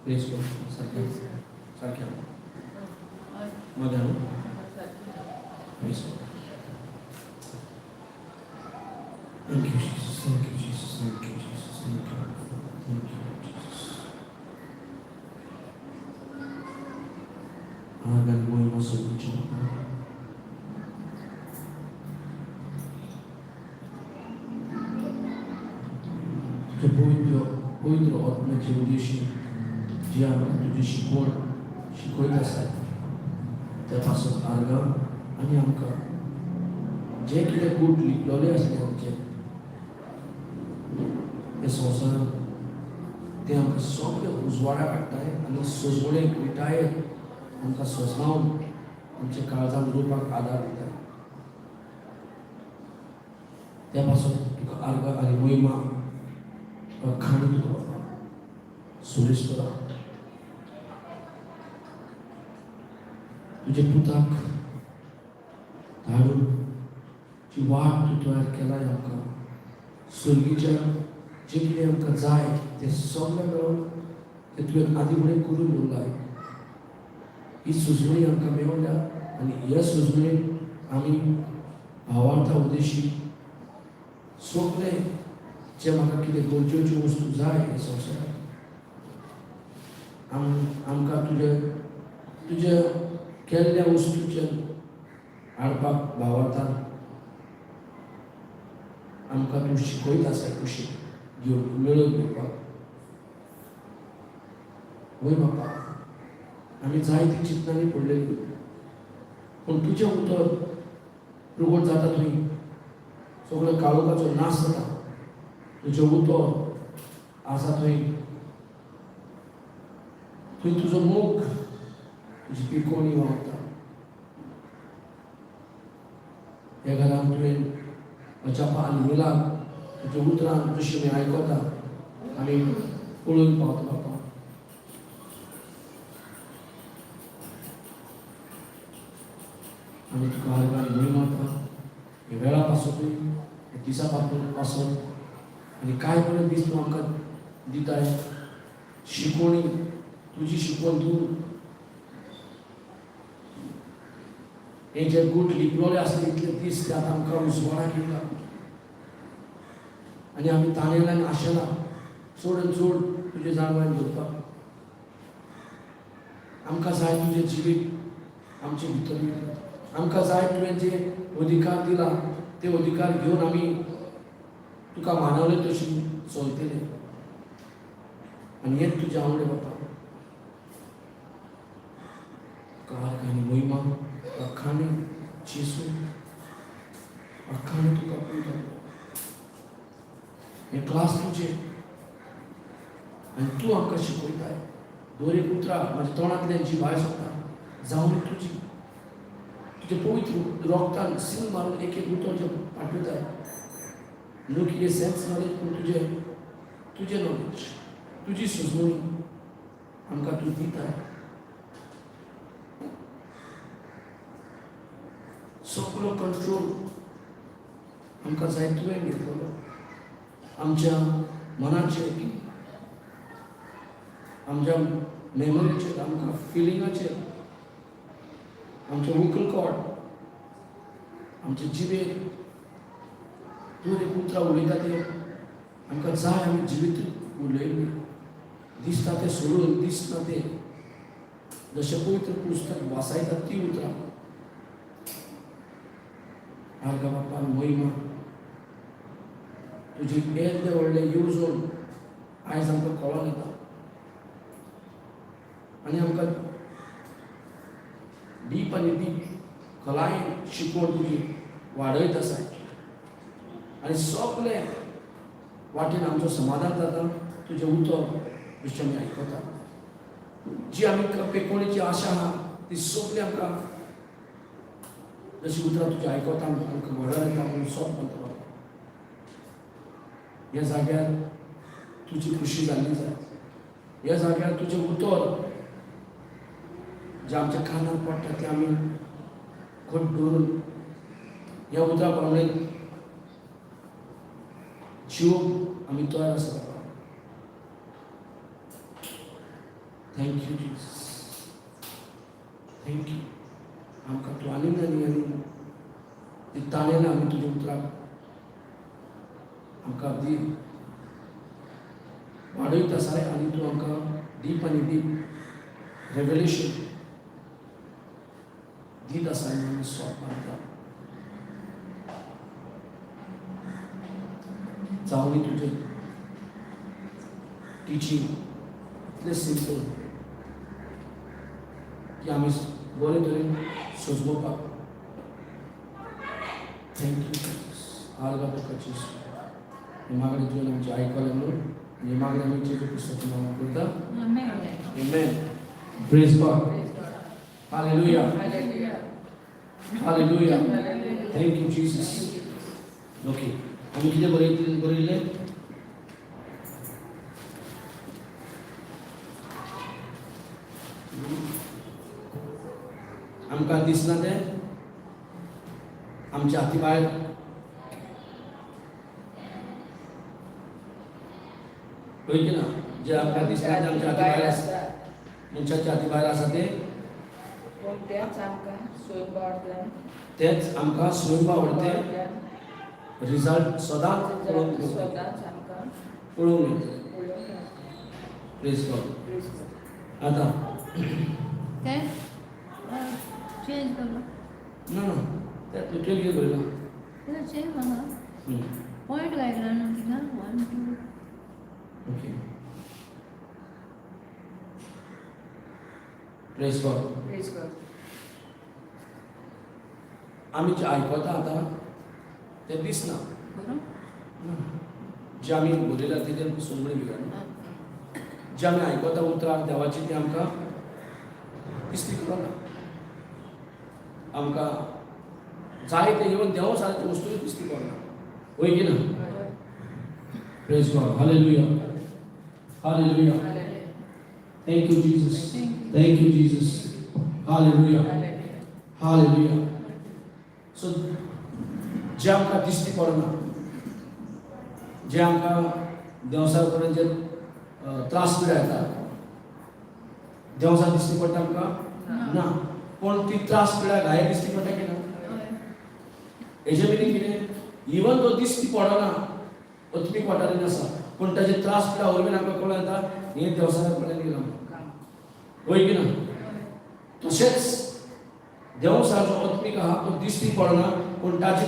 Please सारख्या सारख्या मध्ये आणू please. Thank you, Jesus. Thank you, Jesus. Thank you, Jesus. Thank you. Thank you, Jesus. Hagan mo yung masunod siya. Tuझ्या पवित्र आत्म्याचे उद्देश जे आम्हाला तुझी शिकवत असतात त्यापासून आर्ग आणि आमकां जे कितें गूट लिपलोले असले आमचे हे संवसारान ते आमकां सगळें उजवाडा काडटाय आनी सोजवळेक विटाये आमकां सोजमावन आमच्या काळजांत दवरपाक आदार दिता. त्या पासून तुका आर्ग आनी महिमा खाण तुका सुरेश करा. तुझे पुताक धाडून जी वाट तूं तयार केलाय आमकां सुरगीच्या जे कितें आमकां जाय तें सगळें मेळोवन तें तुवें आदी फुडें करून दवरलाय. ही सुजवणी आमकां मेळल्या आनी ह्या सुजवणेक आमी भावार्था उद्देशी सगळें जे म्हाका कितें गरजेच्यो वस्तू जाय हे संवसारांत आमकां तुजे केल्ल्या वस्तूचे हाडपाक भावार्थान आमकां तूं शिकयत आसा कशी घेवन मेळोवन घेवपाक. वय बापा आमी जायती चिंतनांनी पडलेली पूण तुजें उतर प्रगट जाता थंय सगळ्या काळोखाचो नाश जाता. तुजें उतर आसा थंय तुजो मोग तुजी पिकोवणी व्हांवता. ह्या घरांत तुवें जपा आनी मिलाप तुज्या उतरान जशें आमी आयकता आमी पळोवन पावता बापा. आमी तुका आर्ग आनी महिमा दिता हे वेळा पासून हे दिसा पासून आनी कांय पर्यंत दीस तूं आमकां दिताय शिकवणी तुजी शिकवण तूं हे जे गूट लिपलोले आसले इतले दीस ते आतां आमकां उजवाडाक येता आनी आमी ताणेल्यान आशेना चड आनी चड तुजे जाणवान दवरपाक. आमकां जाय तुजें जिवीत आमचे भितर आमकां जाय तुवें जे अधिकार दिला ते अधिकार घेवन आमी तुका मानवले तशी चलतले आनी हेच तुजें आवडे बापा. तुका आर्ग आनी महिमा अख्खाने जेसू अख्खाने तुका पळयता. हे क्लास तुजे आनी तूं आमकां शिकयताय. दर एक उतरां म्हाज्या तोंडांतल्यान जी भायर सरता जावन तुजी तुजें पवित्र रोगतान सील मारून एक एक उतर जे पाठयताय. न्हू कितें सेन्स नॉलेज पूण तुजें नॉलेज तुजी सुचोवणी आमकां तूं दिताय. सगळो कंट्रोल आमकां जाय तुवें घेतलो. आमच्या मनाचेर आमच्या मेमरीचेर आमकां फिलिंगाचेर आमचे वोकल कॉर्ड आमचे जिबेर तूं एक उतरां उलयता ते आमकां जाय आमी जिवीत उलयली दिसता ते सोडून दिसता ते जशें पवित्र पुस्तक वाचायता ती उतरां आर्ग बापा महिमा तुजी येदे व्हडले येवजण आयज आमकां कळोन येता आनी आमकां डीप आनी डीप खलायेन शिकवण तुजी वाडयत आसा आनी सगळे वाटेन आमचो समाधान जाता तुजें उतर जशें आमी आयकता. जी आमी पेकोवणेची आशा आहा ती सगळी आमकां जशी उतरां तुजी आयकता आमकां घडोवन येता म्हणून सोप म्हणटा. ह्या जाग्यार तुजी खुशी जाल्ली जाय. ह्या जाग्यार तुजें उतर जे आमच्या कानार पडटा ते आमी घट धरून ह्या उतरा प्रमाणे शिवूंक आमी तयार आसा बाबा. Thank you Jesus. थँक्यू. आमकां तूं आनीक आनी ती ताणेन आमी तुज्या उतराक आमकां दी वाडयत आसाय आनी तूं आमकां डीप आनी डीप रेवलेशन दीत आसाय म्हणून स्वाप मारता. जावं तुजें टिचींग इतलें सिंपल की आमी बरे तरेन सजोवपाक. थँक्यू आर्गा तुका जेसू. हे मागणें तुवें आमचें आयकलें म्हणून हे मागणें आमी जेजू क्रिस्ताच्या नांवान करता. Amen. Praise God. Hallelujah. Hallelujah. Thank you Jesus. Okay. आमी कितें बरयलें? आमकां दिसना तें आमच्या हाती भायर पळय की ना, जे आमकां दिसना तें आमच्या हाती भायर आसा. मनशाच्या हाती भायर आसा तेच आमकां स्वयंपावडते रिजल्ट सदांच पळोवंक मेळटले. Praise God. आतां चेंज करलो ना तें तुवें कितें बरयलां? तें सेम हांगा पॉयंट घातला न्हू तिका 1 2. ओके. Praise God. आमी जें आयकता आतां तें दिसना. जें आमी बरयलां तेजेर पसून म्हणून घेवया. जें आमी आयकता उतरां देवाची ती आमकां दिसती कळना. आमकां जाय ते इवन देवा सारकी वस्तू दिसती कळना. वय की ना. Praise God. Hallelujah. Hallelujah. Thank you Jesus. Thank you Jesus. Hallelujah. Hallelujah. So जे आमकां दिसती पडना, जे आमकां देवसा कडेन जे त्रास पिडा येता देवसा दिसती पडटा आमकां ना. पूण ती त्रास पिडा घाय दिसती पडटा की ना. हेजे मिनींग कितें? इवन तो दिसती पडना अत्मीक वाठारांत आसा पूण ताजे त्रास पिडा वरवीं आमकां कळून येता हें देवसाच्या कडेन गेलां. वय की ना. तशेंच देवसाचो अत्मीक आहा तो दिसती पडना पूण ताजे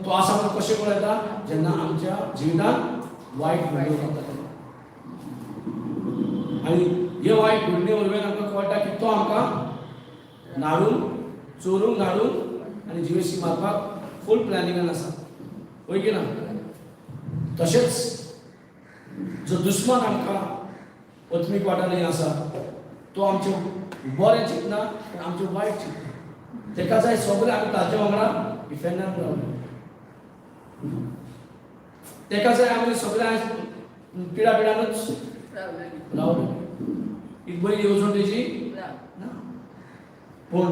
तो आसा म्हणून कशें कळून येता जेन्ना आमच्या जिवितांत वायट घडणूक जाता आनी हे वायट घडणे वरवीं आमकां कळटा की तो आमकां नाडून चोरूंक नाडून आनी जिवेशी मारपाक फूल प्लॅनिंगान आसा. वय की ना. तशेंच जो दुस्मान आमकां अत्मीक वाठारांनी आसा तो आमचें बरें चिंतना पूण आमचें वायट चिंतना. तेका जाय सगळें आमी ताजे वांगडा डिफेंडान रावले. तेका जाय आमी सगळें आयज पिडापिडानूच रावले. एक बरी येवजण तेजी ना. पूण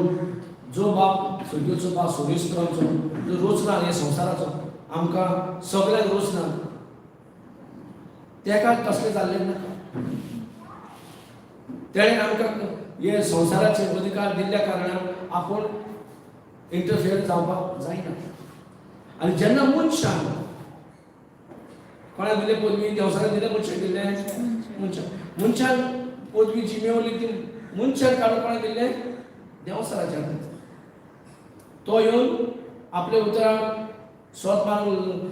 जो बाप स्वर्गीयचो बाप सोमेश्वराचो जो रोचना हे संवसाराचो आमकां सगळ्यांक रोचना तेका तसलें जाल्लें नाका. तेणें आमकां हे संवसाराचे अधिकार दिल्ल्या कारणान आपूण इंटरफियर जावपाक जायना. आनी जेन्ना मनशान कोणाक दिलें पदवी देवसाक दिलें मनशाक दिलें मनशान पदवी जी मेवली ती मनशान काडून कोणाक दिलें देवसाराच्या हातींत. तो येवन आपले उतराक स्वत मारून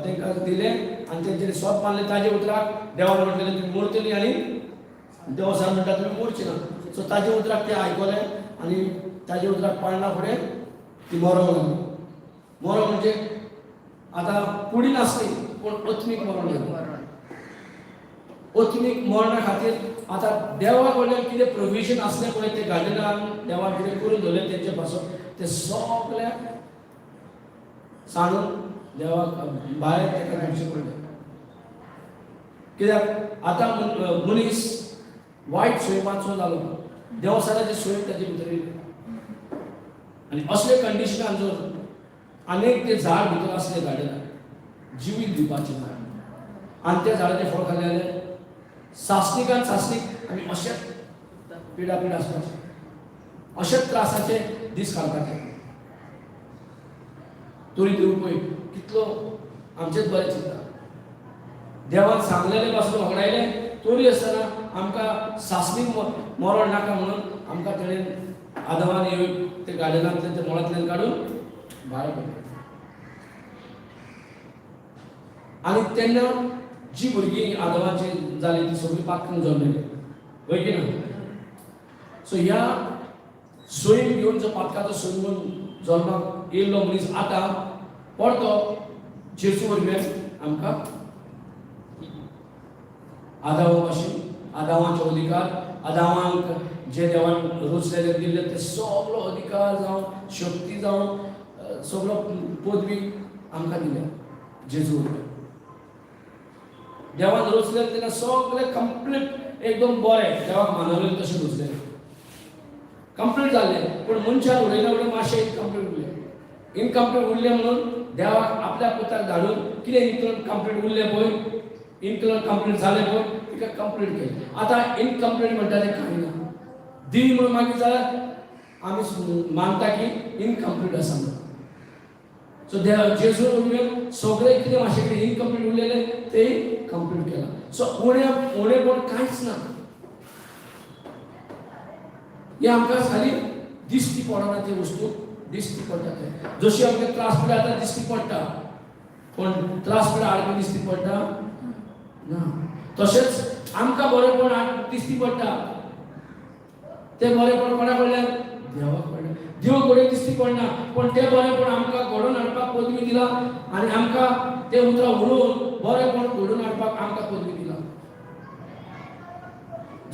तांकां दिलें आनी तेंच्यांनी स्वत मारलें ताजे उतराक देवान म्हटलें तुमी मोडटलीं आनी देवसार म्हणटा तुमी मोडची ना. सो ताजे उतराक ते आयकलें आनी ताजे उतराक पाळना फुडें ती मरो लागली. मरो म्हणजे आतां कुडी नासली पूण अत्मीक मरण जालें. अत्मीक मरणा खातीर आतां देवा कडल्यान कितें प्रोविजन आसलें पळय तें गार्डनान देवान कितें करून दवरलें तेंचे पासून तें सगळें सांडून देवाक भायर तेका धाडचें पडलें. कित्याक आतां मनीस वायट स्वयंपाचो जालो. देवसाराचे स्वयं ताजे भितर येयले आनी असले कंडिशनान जर अनेक ते झाड भितर आसले गार्डनान जिवीत दिवपाचें ना. आणि त्या झाडाचे फळ खाल्ल्याने सासनिकान सासनिक आम्ही अशेच पिडा आसपाचे अशेच त्रासाचे दीस काडपाचे तरी देव पळय कितलो आमचेच बरें चिंता देवान सांगलेले पासून वगडायले तरी आसतना आमकां सासनीक मरण नाका म्हणून आमकां तेणेन आदवान येवन ते गार्डनांतल्यान ते मळांतल्यान काडून भायर पडले आनी तेन्ना जी भुरगीं आदवाची जाली ती सगळीं पातकून जल्लेली होय की ना सो ह्या सोयीन घेवन जो पातकाचो सोय घेवन जल्माक येयल्लो मनीस आतां परतो जेजू वरवीं आमकां आदावा भाशेन आदावांचे अधिकार आदावांक जे देवान रोचलेले दिल्ले ते सगळो अधिकार जावं शक्ती जावं सगळो पदवी आमकां दिल्या जेजू वरवीं देवान रोचले तेन्ना सगळे कंप्लीट एकदम बरें देवाक मानवले तशें रोचले कंप्लीट जाल्ले पूण मनशान उडयल्या उडय मातशें इनकम्प्लीट उरले इनकम्प्लीट उरले म्हणून देवाक आपल्या पुताक धाडून कितें इनकम्प्लीट उरले पळय इनकम्प्लीट जालें पळय तिका कंप्लीट केलें आतां इनकम्प्लीट म्हणटा तें कांय ना दी म्हणून मागीर जाल्यार आमी मानता की इनकम्प्लीट आसा म्हणून सो जेजू वरवीं सगळें कितें मातशें कितें इनकम्प्लीट उरलेलें तें कंप्लीट केलां सो उणेपण कांयच ना हे आमकां खाली दिश्टी पडना ती वस्तू दिश्टी पडटा ते जशी आमकां त्रास पडटा आतां दिश्टी पडटा पण त्रास पडटा हाडपी दिश्टी पडटा ना तशेंच आमकां बरेंपण दिश्टी पडटा ते बरेंपण कोणा कडल्यान देवाक कडल्यान देव कडेन दिश्टी पडना पण ते बरेंपण आमकां घडोवन हाडपाक पदवी दिला आनी आमकां ते उतरां उडोवन बरेंपण घडोवन हाडपाक आमकां पदवी दिला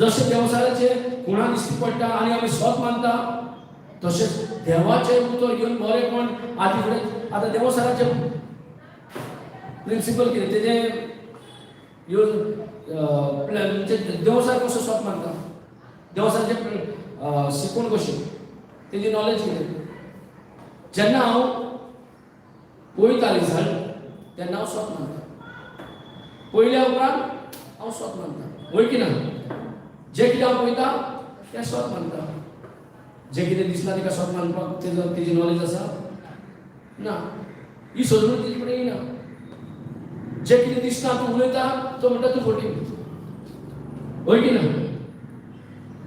जशें देवसाराचे गुणां दिश्टी पडटा आनी आमी स्वत मानता तशेंच देवाचे उतर घेवन बरेंपण आदी फुडें आतां देवसाराचे प्रिंसिपल कितें तेजे देवसार कसो स्वत मानता देवसाराचे शिकवण कशी तेजी नॉलेज कितें जेन्ना हांव पळयता रिजल्ट तेन्ना हांव स्वत मानता पयल्या उपरांत हांव स्वत मानता वय की ना जे कितें हांव पळयता तें स्वत मानता जे कितें दिसना तिका स्वत मानपाक तेजी नॉलेज आसा ना ही सोडून तेजे कडेन येयना जे कितें दिसना तूं उलयता तो म्हणटा तूं खोटी वय की ना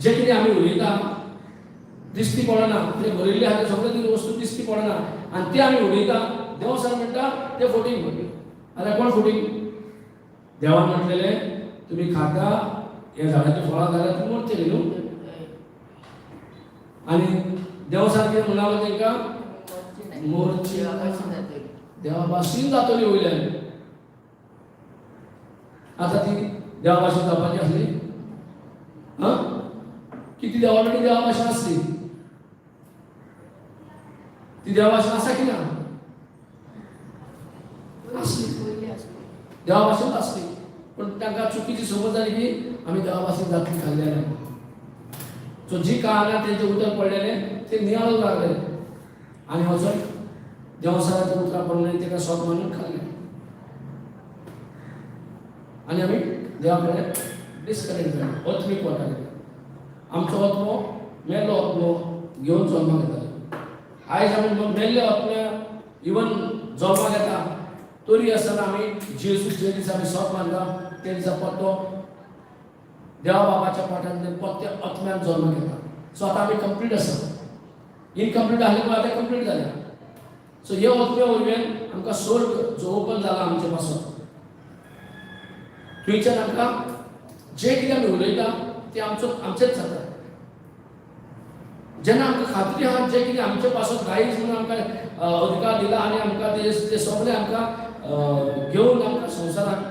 जे कितें आमी उलयता दिश्टी पडना ते बरयल्ले आहा ते सगळे ती वस्तू दिश्टी पडना आनी ते आमी उलयता देव सर म्हणटा ते फोटींग आतां कोण फोटींग देवान म्हटलेलें तुमी खाता हे झाडाची फळां जाल्यार तुमी मरतली न्हू आनी देव सारकें म्हणालो तेंकां मोरची देवा भाशेन जातली वयल्यान आतां ती देवा भाशेन जावपाची आसली किती देवा कडेन देवा भाशेन आसली ती देवा भाशेन आसा की ना देवा भाशेन आसली पण तांकां चुकीची समज जाली की आमी देवा भाशेन जातली खाल्लेले सो जी काळां तेंचे उतर पडलेलें ते नियाळ लागले आनी वचून देवसाराच्या उतरां पडलें तेका स्वत मानून खाल्लें आनी आमी देवा कडेन डिस्कनेक्ट जाले आत्मीक वताले आमचो आत्मो मेल्लो आत्मो घेवन जल्माक येताले आयज आमी मेल्ले आत्म्या इवन जल्माक येता तरी आसतना आमी जेजू जे दिसा आमी स्वत मानता ते दिसा पत्तो देवा बाबाच्या पोटांतल्यान पत्त्या आत्म्यान जल्माक येता सो आतां आमी कंप्लीट आसा इनकम्प्लीट आसले पळय आतां कंप्लीट जाल्या सो ह्या आत्म्या वरवीं आमकां स्वर्ग जो ओपन जाला आमचे पासून थंयच्यान आमकां जे कितें आमी उलयता ते आमचेच जाता जेन्ना आमकां खात्री आहा जे कितें आमचे पासून गायज म्हणून आमकां अधिकार दिला आनी आमकां ते सगळे आमकां घेवन आमकां संवसाराक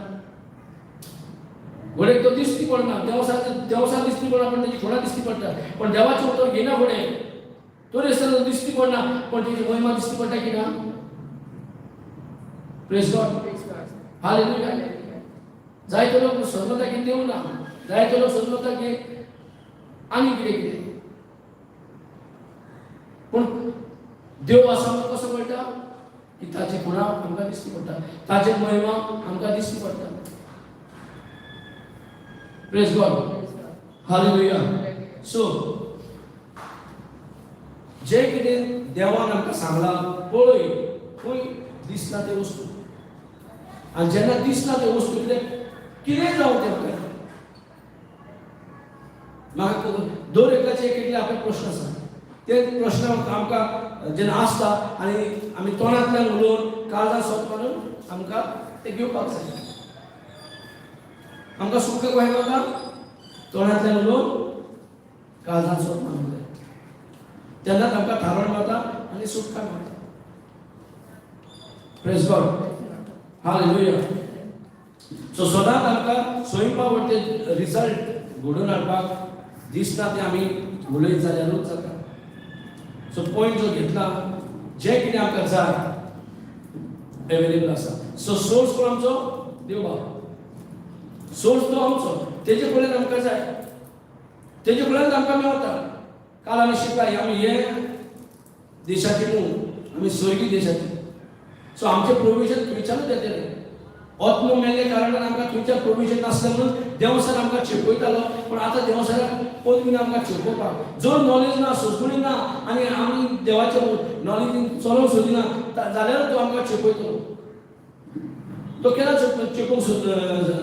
घोडेक तो दिश्टी पडना देवसार दिश्टी पडना पण तेजी थोडा दिश्टी पडटा पण देवाचें उतर घेना फुडें तरी आसतना दिश्टी पडना पण तेजी महिमा दिश्टी पडटा की ना प्रेज गॉड हालेलुया जायते लोक समजता की देव ना जायते लोक समजता की आनी कितें कितें पूण देव आसा म्हणून कसो कळटा की ताचे गुणां आमकां दिश्टी पडटा ताचे महिमा आमकां दिश्टी पडटा प्रेज गॉड, हालेलुया. सो जे कितें देवान आमकां सांगलां पळय, खंय दिसना ते वस्तू, आनी जेन्ना दिसना ते वस्तू कितें जावं तें म्हाका दर एकाचे एक आपले प्रश्न आसा. ते प्रश्न आमकां जेन्ना आसता आनी आमी तोंडांतल्यान उलोवन काळजांत सोत मारून आमकां ते घेवपाक जाय. आमकां सुख कशें जाता? तोंडांतल्यान उलोवन काळजांत सोत मारूंक जाय. तेन्नाच आमकां थारोवण मेळटा आनी सुटका मेळटा. Praise God, hallelujah. सो सदांच आमकां स्वयंपाक वटेन रिजल्ट घडोवन हाडपाक दिसना ते आमी उलयत जाल्यारूच जाता. सो पॉयंट जो घेतला, जे कितें आमकां जाय एवेलेबल आसा. सो सोर्स कोण आमचो? देव बाब. सोर्स तो आमचो, तेजे कडल्यान आमकां जाय, तेजे कडल्यान आमकां मेळटा. काल आमी शिकले आमी हे देशाची न्हू, आमी स्वर्गीय देशाची. सो आमचें प्रोविजन थंयच्यानूच येतलें. आत्म मेल्ले कारणान आमकां थंयच्यान प्रोविजन नासलें म्हणून देव सर आमकां शिकयतालो. पूण आतां देव सराक पदवी आमकां शिकोवपाक जर नॉलेज ना, सोंसणी ना आनी आमी देवाच्या नॉलेजीन चलोवंक सोदिना जाल्यार तो आमकां शिकयतलो. तो केन्ना शिकोवंक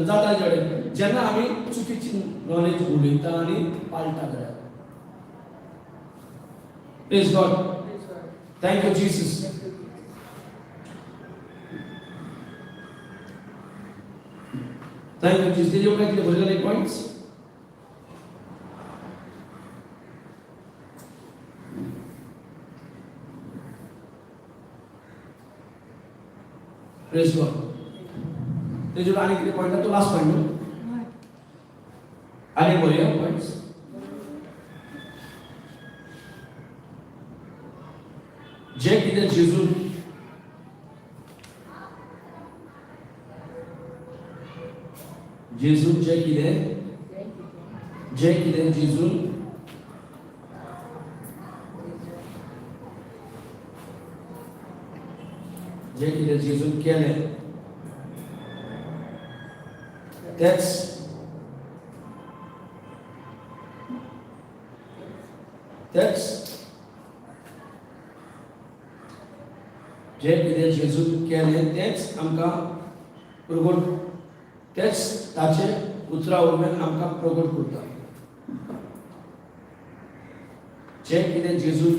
जाता तेजे कडेन? जेन्ना आमी चुकीची नॉलेज उलयता आनी पाळटा जाल्यार. Praise God, thank you Jesus. Thank you Jesus. तेजे उपरांत कितें बरयलें पॉयंट्स? Praise God. तेजे आनी कितें पॉयंट? तो लास्ट पॉयंट न्हू, आनी बरया पॉयंट्स. जे कितें जेजून जेजून जे कितें जेजून जे कितें जेजून केलें तेच जे कितें जेजून केलें तेच आमकां प्रगट, तेच ताचे उतरा वरवीं आमकां प्रगट करता. जे कितें जेजून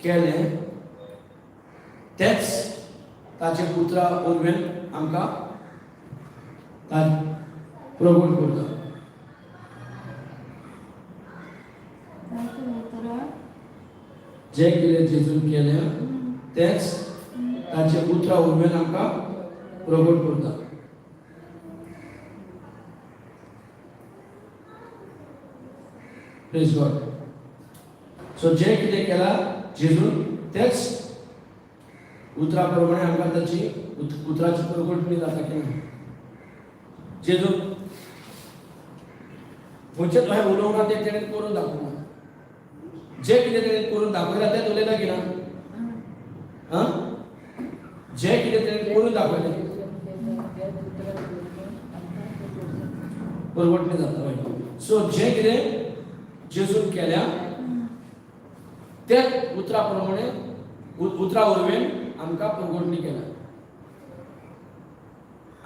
केलें तेच ताचे पुत्रा वरवीं आमकां प्रगट करता. जे कितें जेजून केलें तेच ताचे पुत्रा वरवीं आमकां प्रगट करता. Praise God. सो जे कितें केलां जेजून तेच उतरा प्रमाणे आमकां ताची उतराची प्रगटणी जाता की ना. जेजून खंयचेच अशें उलोवंक ना तें तेणें करून दाखोवना. जे कितें तेणें करून दाखयलां तें उलयता की ना? जे कितें तेणें करून दाखयलें प्रगटणी जाता. सो जे कितें जेजून केल्या तेच उतरा प्रमाणे उतरा वरवीं आमकां प्रगटणी केल्या.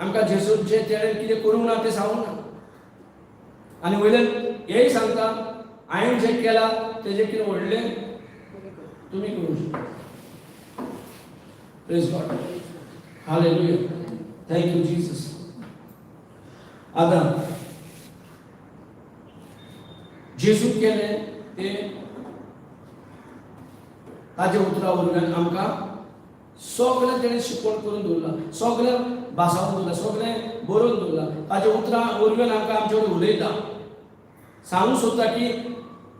आमकां जेजून जे तेणें कितें करूंक ना तें सांगूंक ना आनी वयल्यान हेंय सांगता हांवें जें केलां तेजें कितें व्हडलें तुमी करूंक शकता. Praise God, hallelujah. Thank you Jesus. आतां जेजून केलें तें ताजे उतरा वरवीं आमकां सगळें तेणें शिकवण करून दवरलां, सगळें भासावून दवरलां, सगळें बरोवन दवरलां. ताजे उतरा वरवीं आमकां आमचे कडेन उलयता, सांगूंक सोदता की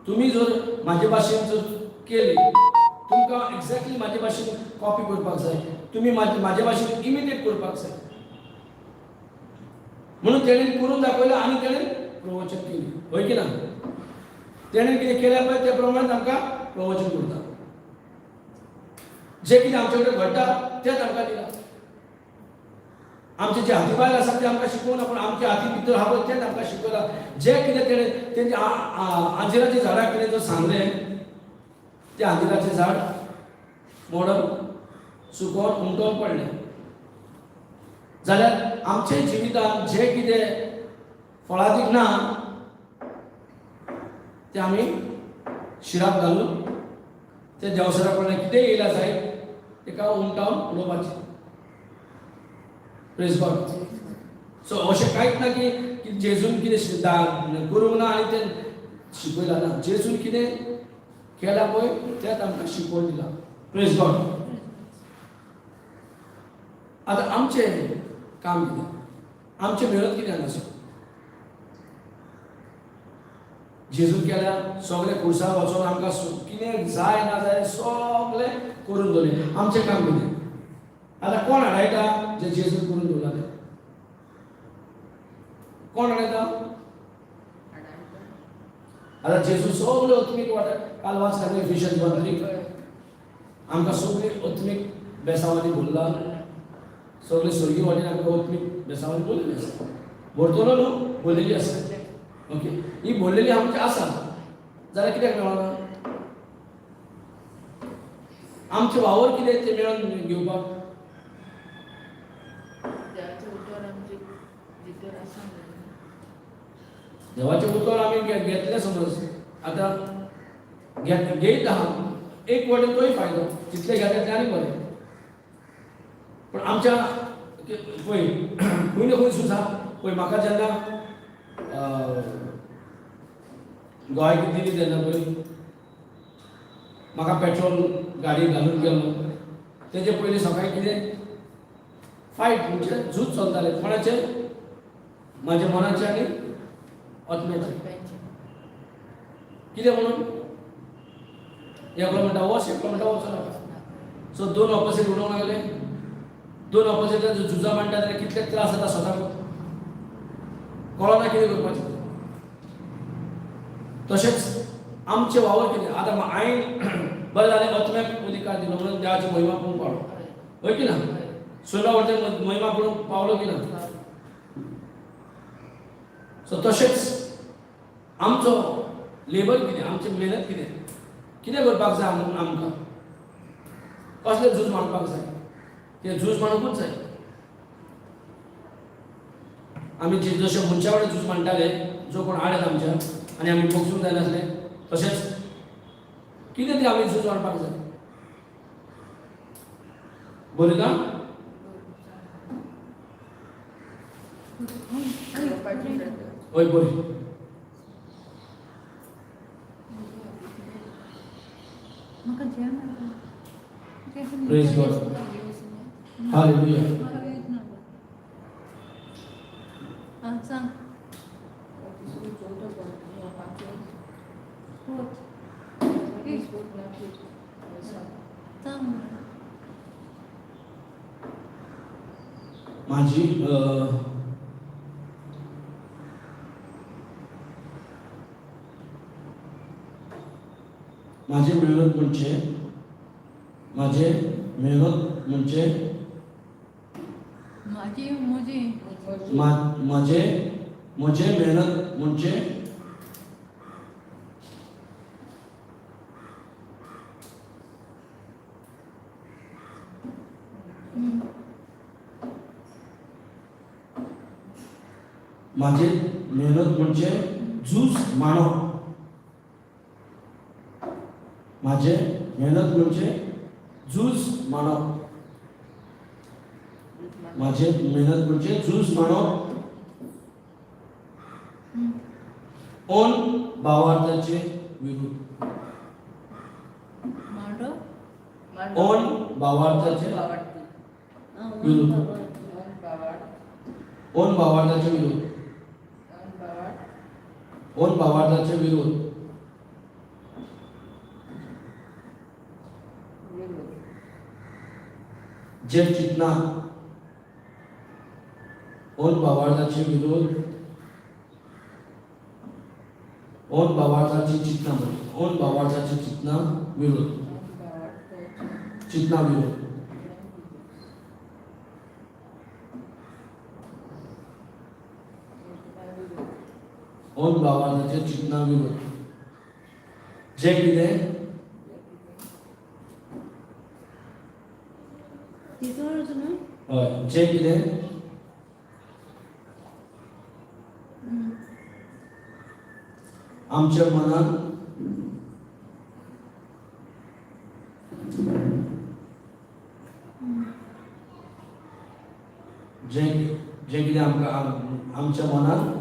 तुमी जर म्हाजे भाशेन जर केली तुमकां एक्झॅक्टली म्हाजे भाशेन कॉपी करपाक जाय, तुमी म्हाजे भाशेन इमिटेट करपाक जाय. म्हणून तेणें करून दाखयलें आनी तेणें प्रवचन केली. होय की ना? तेणें कितें केलें पळय ते प्रमाणे आमकां प्रवचन करता. जे कितें आमचे कडेन घडटा तेंच आमकां दिलां. आमचे जे हाती बायल आसा ते आमकां शिकोवना, पूण आमचे हाती भितर आहा पळय तेच आमकां शिकयला. जे कितें तेणें तेंच्या आंजिराच्या झाडाक कितें जर सांगलें, तें आंजिराचें झाड मोडून सुकोवन उमटोवन पडलें. जाल्यार आमचे जिवितांत जे कितें फळादीक ना ते आमी शिराक घालून ते देवसरा कडल्यान कितें येयला जाय तेका उमटावन उलोवपाचें. Praise God. सो अशें कांयच ना की जेजून कितें करूंक ना आनी तें शिकयलां ना. जेजून कितें केलां पळय तेंच आमकां शिकोवन दिलां. Praise God. आतां आमचें काम कितें, आमचें मेहनत कितें हांगासर. जेजून केल्यार सगळें खुर्सार वचोन आमकां कितें जाय ना जाय सगळें करून दवरलें. आमचें काम कितें. आतां कोण हाडयता जे जेजून करून दवरला ते. कोण हाडयता. आतां जेजू सगळ्यो अत्मीक काल वाचता न्ही इफिशियन्स 1:3 आमकां सगळी अत्मीक बेसांवांनी भरला. सगळे स्वर्गीय वाटेन आमकां अत्मीक बेसांवांनी भरलेली आसा. भरतलो न्हू, भरलेली आसा. ओके, ही भरलेली आमची आसा जाल्यार कित्याक मेळना. आमचे वावर कितें ते मेळोन घेवपाक. देवाचें उतर आमी घेतलें समज, आतां घेयत आहा एक वटेन तोय फायदो, जितले घेता तें आनी बरें. पूण आमच्या पळय खंय ना खंय सुद्दां पळय म्हाका जेन्ना गोंयाक दिली तेन्ना पळय म्हाका पेट्रोल गाडयेक घालून गेलो तेजे पयलीं सकाळीं कितें फायट म्हणजे झूज चलतालें. कोणाचें. म्हाज्या मनाचें आनी आत्म्याचें. कितें म्हणून एकलो म्हणटा वच एकलो म्हणटा वचनाका. सो दोन ऑपोजीट उडोवंक लागले. दोन ऑपोजीट झुजा मांडटा जाल्यार कितले त्रास जाता स्वताक कळना कितें करपाचें. तशेंच आमचें वावर कितें. आतां हांवें बरें जालें आत्म्याक अधिकार दिलो म्हणून देवाची महिमा करूंक पावलो. हय की ना. सोयरा वटेन महिमा करूंक पावलो की ना. सो तशेंच आमचो लेबर कितें, आमची मेहनत कितें, कितें करपाक जाय आमकां. कसलें झूज मांडपाक जाय तें झूज मांडूंकूच जाय. आमी जशें मनशा कडेन झूज मांडटाले जो कोण आडत आमच्या आनी आमी बोगसूंक जाय नासलें तशेंच कितें तें आमी झूज मांडपाक जाय. बरें ना. हय बरें. Praise God. Hallelujah. सांग. माझी माझे मेहनत म्हणजे माझे मेहनत म्हणजे माझे मेहनत म्हणजे झूज मांडप. माझे मेहनत म्हणजे झूज मांडप. माझे मेहनत म्हणजे झूज मांडप. ओन भावार्थाचे विरुद्ध. ओन भावार्थाचे विरुद्ध. ओन भावार्थाचे विरुद्ध. ओन भावार्थाचे विरुद्ध. जे चितना ओन भावार्थाचे विरुद्ध. ओन भावार्थाची चितना बरी. ओन भावार्थाची चितना विरुद्ध. चितना विरुद्ध. ओन भावाचे चिंतना विरोध जे कितें तिचोच न्हू हय जे कितें आमच्या मनान जे जे कितें आमच्या मनान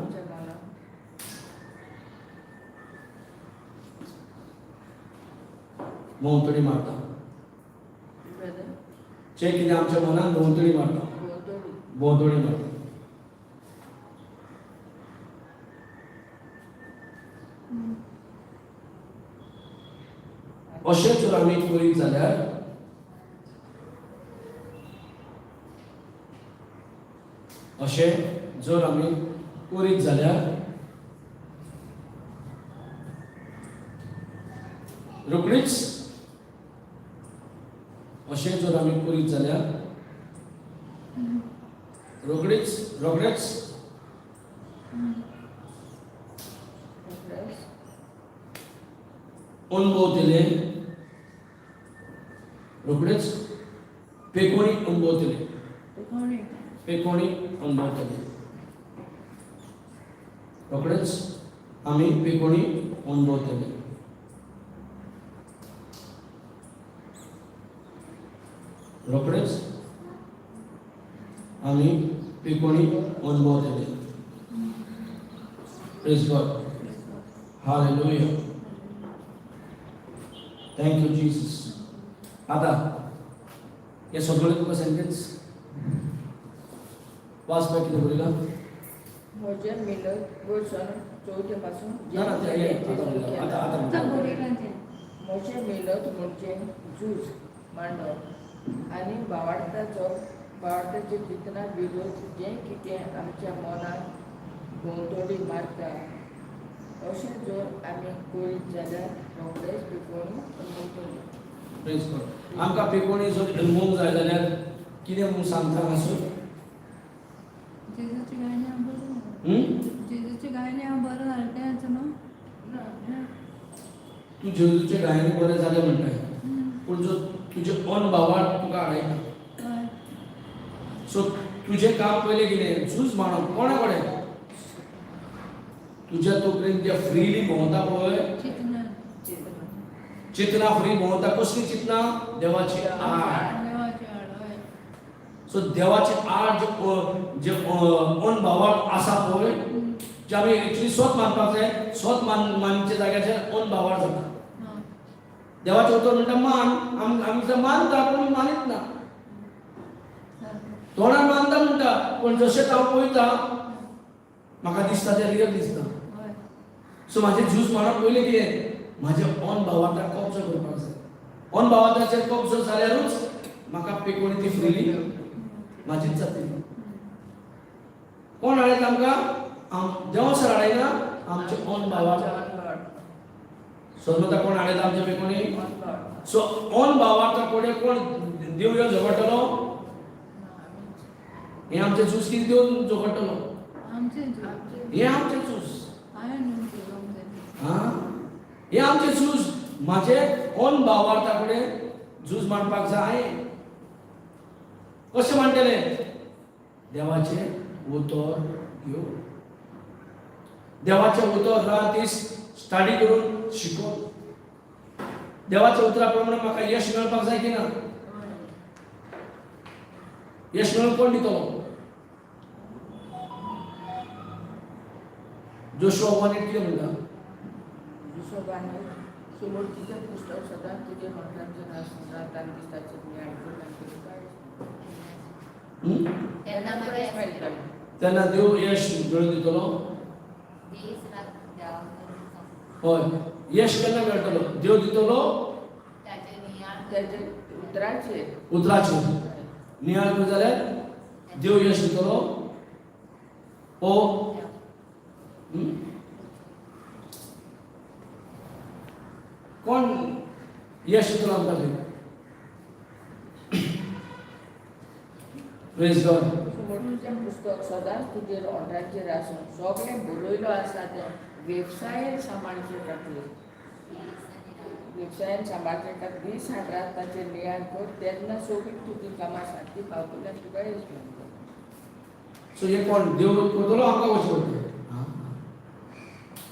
भोंवतणी मारता जे कितें आमच्या मनान भोंवतणी मारता भोंवतणी मारता अशें जर आमी करीत जाल्यार अशें जर आमी करीत जाल्यार रोखडीच अशें जर आमी करीत जाल्यार रोखडेच अनुभवतले रोखडेच पेकोणी अनुभवतले पेकोणी अनुभवतले रोखडेच आमी पेकोणी अनुभवतले रोखडेच आमी पेकोणी अनुभवतले praise God hallelujah thank you Jesus आता हे सगळे तुका सेंटेन्स वाचपाक कितें बरयला म्हजें मिनट वर्सान चवथे पासून आतां बरयलां तें म्हजें मिनट म्हणजे झूज मांडप आनी भावार्थाचे चिंतना विरोध जें कितें आमच्या मनाक भोंवतणी मारता अशें जर आमी करीत जाल्यार रोखडेच पेकोणी अनुभवतली प्रेज गॉड आमकां पेकोणी जर अनुभव जाय जाल्यार कितें म्हणून सांगता आसूं जेजूची गायनी हांव बरो जेजूची गायनी हांव बरो घालतें न्हू तूं जेजूचे गायनी बरें जालें म्हणटाय पूण जो तुजे अनुभवाक तुका आडयना सो तुजें काम पयलें कितें झूज मांडप कोणा कडेन तुज्या तोकडेन जे फ्रीली भोंवता पळय चिंतना फ्री भोंवता कसली चिंतना देवाची आड सो देवाची आड जे अनुभवाक आसा पळय जे आमी एक्चुअली स्वत मानपाक जाय स्वत मानचे जाग्याचेर अनुभवार जाता देवाचें उतर म्हणटा मान आमी जर मानता पूण मानीत ना तोंडार मानता म्हणटा पूण जशें हांव पळयता म्हाका दिसता तें रियल दिसता सो म्हाजें झूज मारप पयलें कितें म्हाजे अनुभवांतल्यान कब्जो करपाक जाय अनुभवांतल्याचेर कब्जो जाल्यारूच म्हाका पेकोणी ती फ्रीली म्हाजीच जातली कोण हाडयता आमकां देव सर हाडयना आमचे अनुभवाक सोदमता कोण हाडयता आमचे पेकोणी सो अनुभवाक कोण देव यो झगडटलो हे आमचे झूज कितें देव झगडटलो हे आमचे झूज हे आमचे झूज म्हाजे अनुभवार्था कडेन झूज मांडपाक जाय कशें मांडटले देवाचे उतर घेवन देवाचे उतर रात दीस स्टडी करून शिकोवन देवाच्या उतरा प्रमाणे म्हाका यश मेळपाक जाय की ना यश मेळोवंक कोण दितलो जोशुआ 1:8 कितें म्हणटा हिशोबाने सुमतीचें पुस्तक सदांच तुजे मनांतल्यान रातान दिसताचें तुमी आयकून तेन्ना देव यश मेळून दितलो हय यश केन्ना मेळटलो देव दितलो तेजे उतराचेर नियाळ करूं जाल्यार देव यश दितलो ओ कोण यश दितलो आमकां प्रेज गॉड तुजें पुस्तक सदांच तुजेर ओंठांचेर आसूं सगळें बरयलो आसा तें वेवसायान सांबाळचे खातीर वेवसायान सांबाळचे खातीर दीस आड रात ताचेर नियाळ कर तेन्ना सगळीं तुजी कामां सारकी पावतल्यान तुका येस मेळटलो. सो हे कोण देव करतलो आमकां कशें करतलो.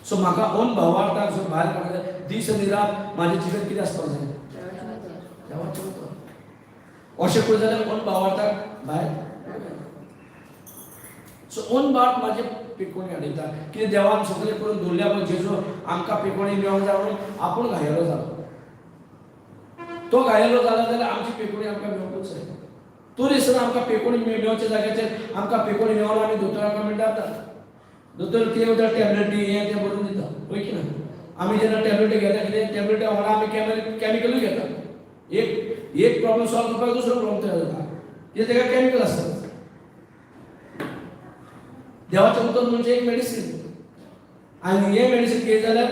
सो म्हाका ओन भावार्थाक जो भायर काडटा दीस आनी रात म्हाजे जिवीत कितें आसपाक जाय देवाचें उतर अशें करूं जाल्यार ओन भावार्थाक भायर. सो ओन भावार्थ म्हाजे पिकोणी हाडयता कितें देवान सगळें करून दवरल्या पळय जेजू आमकां पिकोणी मेळोंक जाय म्हणून आपूण घायलो जालो. तो घायलो जाला जाल्यार आमची पिकोणी आमकां मेळोंकूच जाय. तोरी आमकां पेकोणी मेळोवच्या जाग्याचेर आमकां पेकोणी मेळोन आमी दोतोरांक म्हणटा दोतोर कितें करता टॅबलेटी हें तें बरोवन दिता पळय की ना. आमी जेन्ना टॅबलेटी घेता कितें टॅबलेटी वांगडा आमी कॅमिकलूय घेता. एक प्रॉब्लम सॉल्व करपाक दुसरो प्रॉब्लम तयार जाता कित्याक तेका कॅमिकल आसता. देवाचें उतर म्हणजे एक मेडिसीन आनी हें मेडिसीन घेत जाल्यार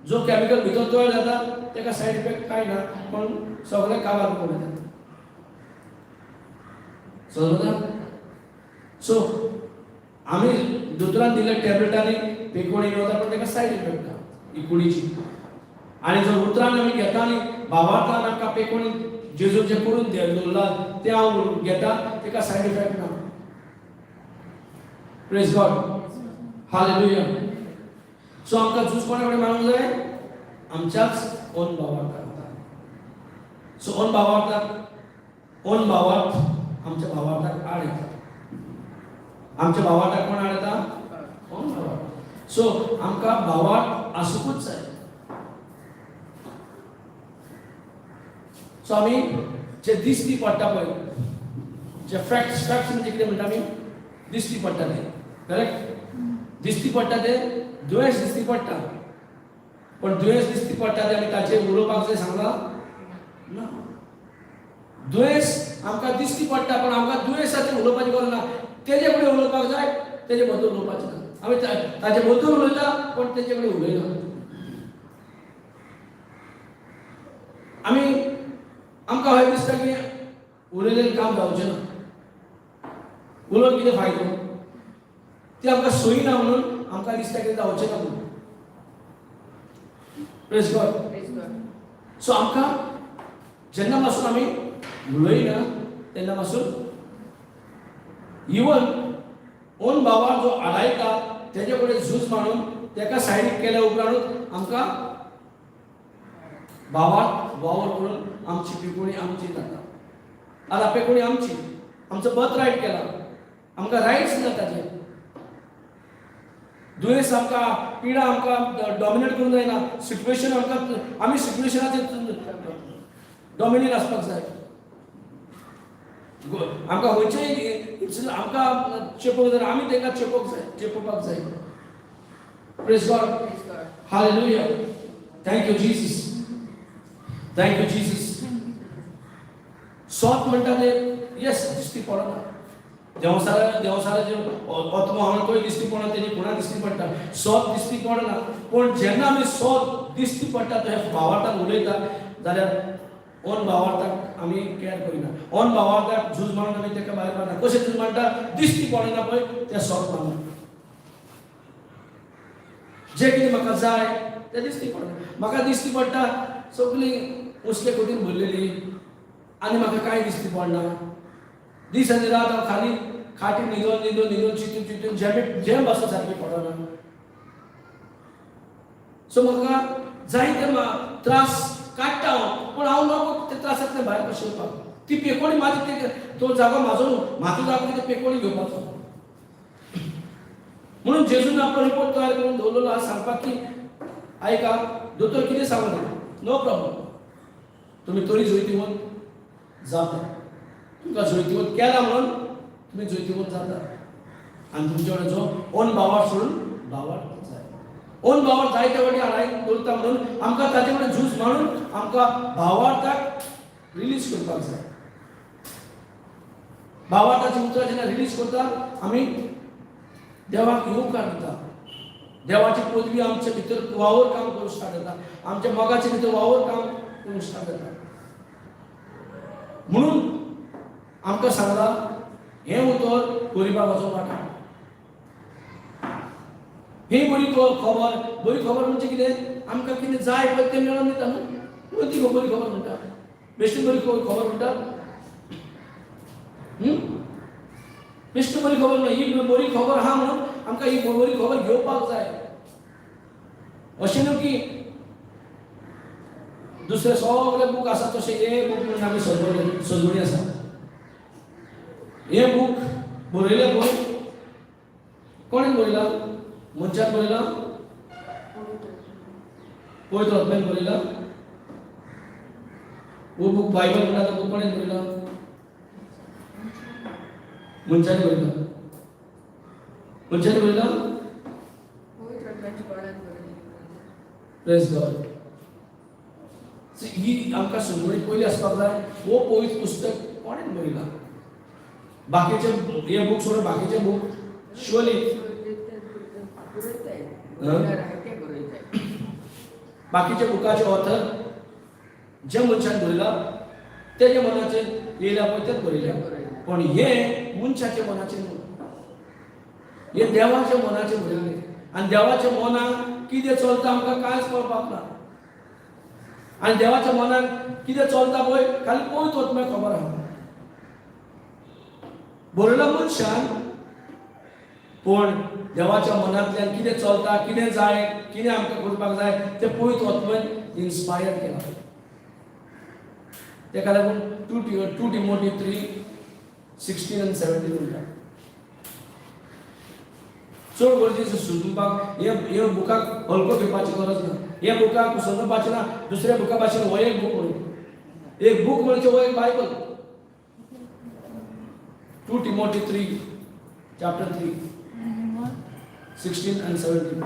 जो कॅमिकल भितर तयार जाता तेका सायड इफेक्ट कांय ना पण सगळें काबार करून येता. समजता. सो आमी दोतोरान दिल्ल्या टॅबलेटांनी पेकोणी मेळटा पण तेका सायड इफेक्ट ना ही कुडीची. आनी जर उतरान आमी घेता आनी भावार्थान आमकां पेकोणी जेजू जें करून दवरला तें हांव घेता तेका सायड इफेक्ट ना. Praise God. हालेलुया. सो आमकां झूज कोणा कडेन मारूंक जाय आमच्याच ओन भावार्थाक. सो ओन भावार्थ आमच्या भावार्थाक आड येता. आमच्या भावार्थाक कोण आड येता ओन भावार्थ. सो आमकां भावार्थ आसूंकूच जाय. सो आमी जे दिसती पडटा पळय जे फॅक्ट्स म्हणजे कितें म्हणटा आमी दिसती पडटा ते करेक्ट. दिसती पडटा ते दुयेंस दिसती पडटा पण दुयेंस दिसती पडटा ते आमी ताचेर उलोवपाक जाय सांगला ना. दुयेंस आमकां दिसती पडटा पण आमकां दुयेंसाचेर उलोवपाची गरज ना. तेजे कडेन उलोवपाक जाय तेजे बद्दल उलोवपाचें ना. आमी ताचे बद्दल उलयता पण तेजे कडेन उलयना. आमी आमकां अशें दिसता की उलयलें काम जावचें ना. उलोवन कितें फायदो. ती आमकां सोयी ना म्हणून आमकां दिसता की जावचें ना म्हणून. Praise God. सो आमकां जेन्ना पासून आमी उलयना तेन्ना पासून इवन ओन भावाक जो आडायता तेजे कडेन झूज मारून तेका सायडीक केल्या उपरांतूच आमकां भावाक वावर करून आमची पिकोणी आमची जाता. आतां पिकोणी आमची आमचो बर्थ रायट केला आमकां रायट्स ना ताचे. दुयेंस आमकां पिडा आमकां डॉमिनेट करूंक जायना. सिट्युएशन आमी सिट्युएशनाचेर डॉमिनेट आसपाक जाय. आमकां खंयचेय आमकां चेपोवंक जाय आमी ताका चेपोवपाक जाय. Praise God. Hallelujah. Thank you Jesus. Thank you Jesus. सोत म्हणटा ते येस दिसती पडना. देवसाराचे आत्मा हांव तोय दिसती पडना तेजी गुणां दिसती पडटा. सोत दिसती पडना पण जेन्ना आमी सोत दिसती पडटा तो भावार्थान उलयता जाल्यार ओन भावार्थाक आमी केअर करिना. ओन भावार्थाक झूज मारून आमी तेका भायर मारना. कशें झूज मारता दिसती पडना पळय तें सोत मारना. जें कितें म्हाका जाय तें दिसती पडना. म्हाका दिसती पडटा सगळीं उसले कोठीन भरलेली आनी म्हाका कांय दिसती पडना. दीस आनी रात हांव खाली खाटी न्हिदोन चिंतून जेम बसता सारकी पडना. सो म्हाका जायते त्रास काडटा हांव पण हांव नको ते त्रासांतल्यान भायर कशें येवपाक. ती पेकोणी म्हाजी तो जागो म्हाजो न्हू म्हाजो जागो कितें पेकोणी घेवपाचो म्हणून जेजून आपलो रिपोर्ट तयार करून दवरलेलो आसा सांगपाक की आयका दोतोर कितें सांगना नो प्रॉब्लम तुमी तरी जैतिवंत जाता. तुमकां जैतिवंत केला म्हणून तुमी जैतिवंत जाता. आनी तुमचे कडेन जो ओन भावार्थ सोडून भावार्थ जाय. ओन भावार्थ जायते फावटी हाडायन दवरता म्हणून आमकां ताचे कडेन झूज मारून आमकां भावार्थाक रिलीज करपाक जाय. भावार्थाची उतरां जेन्ना रिलीज करता आमी देवाक येवकार दिता. देवाची पदवी आमच्या भितर वावर काम करूंक स्टार्ट जाता. आमच्या मोगाच्या भितर वावर काम करूंक स्टार्ट जाता. म्हणून आमकां सांगला हें उतर गरीबाक वचोन वाटा. ही बरी खबर म्हणजे कितें आमकां कितें जाय पळय तें मेळोन दिता न्हू ती बरी खबर म्हणटा. बेश्टी बरी खबर म्हणटा. बेश्टी बरी खबर न्हय, ही बरी खबर आहा म्हणून आमकां ही बरी खबर घेवपाक जाय. अशें न्हू की दुसरे सगळे बूक आसा तशें हे बूक म्हणून आमी सजवणी आसा. हे बूक बरयले कोण? कोणें बरयला? मनशान बरयला? पवित्र आत्म्यान बरयला? वो बूक बायबल म्हणटा तो बूक कोणें बरयला? मनशान बरयला. मनशान बरयला? पवित्र आत्म्याच्या कोणाक बरयलें? Praise God. ही आमकां सजवणी पयली आसपाक जाय. वो पवित्र पुस्तक कोणें बरयला? बाकीचे हे बूक सोडून बाकीचे बूक शोली बाकीच्या बुकाचे ऑथर जे मनशान बरयला तेजे मनाचेर येयल्या पळय तेच बरयल्या. पण हे मनशाचे मनाचेर न्हू, हे देवाच्या मनाचेर बरयले. आनी देवाच्या मनान कितें चलता आमकां कांयच कळपाक ना. आनी देवाच्या मनान कितें चलता पळय खाली पळयत वच खबर आहा. बरयला मनशान, पण देवाच्या मनांतल्यान कितें चलता, कितें जाय, कितें आमकां करपाक जाय तें पळयत वचून इन्स्पायर केलां. तेका लागून 2 Timothy 3:16 and 17 म्हणटा. चड गरजेचें सुचोवपाक हे बुकाक हलको घेवपाची गरज ना. हे बुकाक समजपाचें ना दुसऱ्या बुका भाशेन हो एक बूक म्हणून. एक बूक म्हणजे हो एक बायबल. 2 Timothy 3 chapter 3 16 and 17.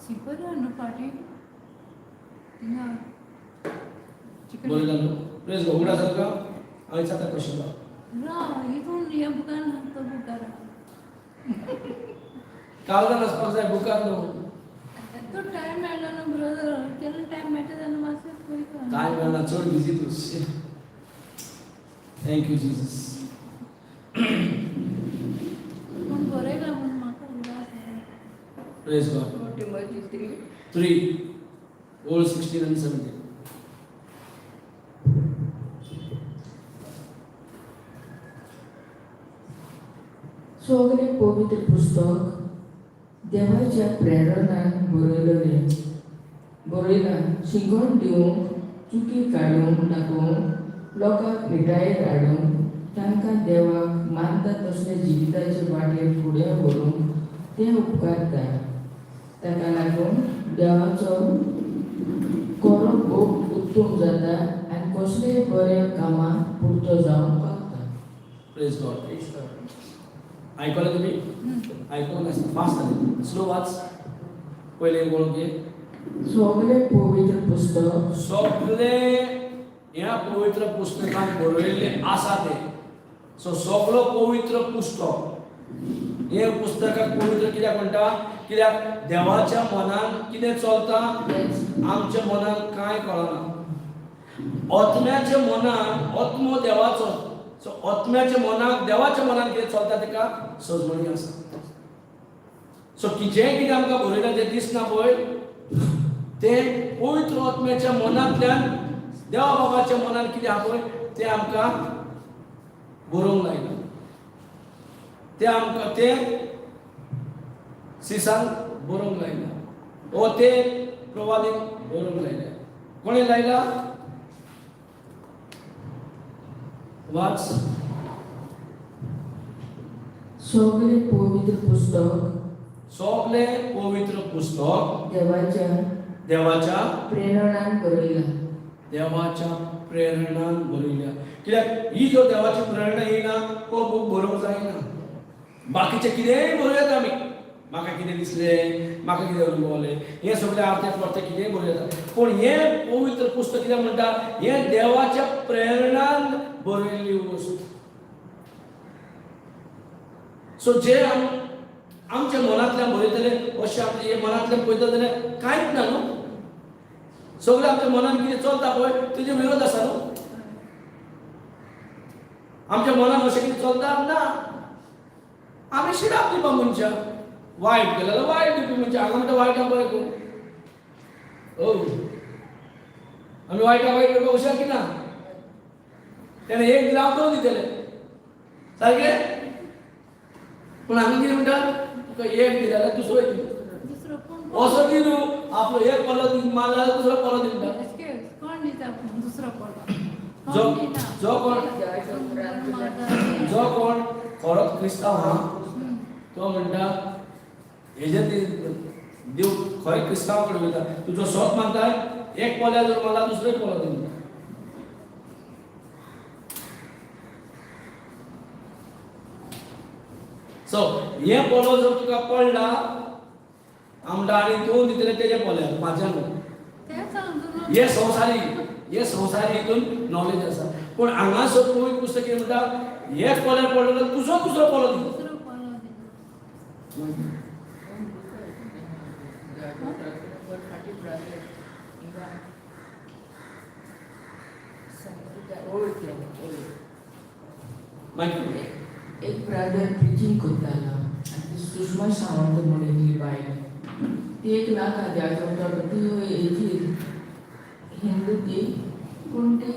शिकवलं ना पाठी ना बोलला प्रेज गॉड. उडा सारखा आयचा आता कशा इथून या बुकान तो बुकारा कालदा नसपाक जाय बुकार न्हू. तो टाइम मेळना ना ब्रदर. केन्ना टाइम मेळटा तेन्ना मातशें पळयता. काय मेळना चड बिजी तूं. Thank you Jesus. पूण बरयला म्हूण म्हाका उदास. Praise God. 2 Timothy 3 3 Old 16 and 17. सगळे पवित्र पुस्तक देवाच्या प्रेरणान बरयला शिकवण दिवंक, चुकी काडूंक दाखोवंक, लोकांक मिठायेर हाडूंक, तांकां देवाक मानता तसले जिविताचे वाटेर फुडें व्हरूंक तें उपकारता. ताका लागून देवाचो करप खूब उत्तम जाता आनी कसलेय बरे कामां पुरतो जावंक पावता. Praise God. ऐकलं तुम्ही? ऐकून फास्ट झाले. स्लो वाच. पहिले बोलून घे. सगळे पवित्र पुस्तक सगळे ह्या पवित्र पुस्तकान बरयल्ले आसा ते. सो सगळो पवित्र पुस्तक हे पुस्तकाक पवित्र कित्याक म्हणटा? कित्याक देवाच्या मनान कितें चलता आमच्या मनान कांय कळना. आत्म्याच्या मनान आत्मो देवाचो. सो आत्म्याच्या मनाक देवाच्या मनान कितें चलता तेका सजवणी आसा. सो जें कितें आमकां बरयलां तें दिसना पळय तें पवित्र आत्म्याच्या मनांतल्यान देवा बाबाच्या मनान कितें आहा पळय तें आमकां बरोवंक लायला. तें आमकां तें सिसान बरोवंक लायला. हो तें प्रवादीन बरोवंक लायला. कोणें लायला? वाच. सगळे पवित्र पुस्तक सगळे पवित्र पुस्तक देवाच्या प्रेरणान बरयला. देवाच्या प्रेरणान बरयल्या. कित्याक ही जो देवाची प्रेरणा येयना तो बूक बरोवंक जायना. बाकीचे कितेंय बरयतात आमी. म्हाका कितें दिसलें, म्हाका कितें अनुभवलें, हें सगळें अर्थे परते कितेंय बरयतात. पूण हें पवित्र पुस्तक कितें म्हणटा? हें देवाच्या प्रेरणान बरयल्ली वस्त. सो जे आमच्या मनांतल्यान बरयतले अशें हे मनांतल्यान पळयता जाल्यार कांयच ना न्हू. सगळें आमच्या मनान कितें चलता पळय तेजे विरोध आसा न्हू. आमच्या मनान अशें कितें चलता ना. आमी शिराप दिवपा मनशां. वायट केलें जाल्यार वायट दिवपी मनशां. हांगा म्हणटा वायटा बरें करूं. आमी वायटा वायट करपाक हुशार की ना. तेणें एक दिला हांव दोन दितले. सारकें. पूण आमी कितें म्हणटा तुका एक दिला जाल्यार दुसरो दी. दुसरो कोण असो दी न्हू. आपलो एक पलो मारला जाल्यार दुसरो पलो दिता. कोण दिता दुसरो कोण जो कोण दिता जो कोण जो कोण खरोच क्रिस्तांव हा तो म्हणटा हेजे देव खंय क्रिस्तांव कडेन वयता. तुजो सोत मानताय एक पोल्या जर मला दुसरो पोलो दिता. सो हे पोलो जर तुका पडला आमदा आनी दोन दितले तेजे पोल्याक म्हाज्या न्हू. तेच सांगतो हे संवसारी हितून नॉलेज आसा. पूण हांगा सर पवित्र पुस्तक कितें म्हणटा एक पोल्यार पडलो जाल्यार तुजो दुसरो पोलो दी. दुसरो कोण दिता मागीर एक ब्रदर प्रिचिंग करतालो आनी सुषमा सावंत म्हणून ही बायल ती एक नाका देवाचो ती हेची हिंदू ती पूण ती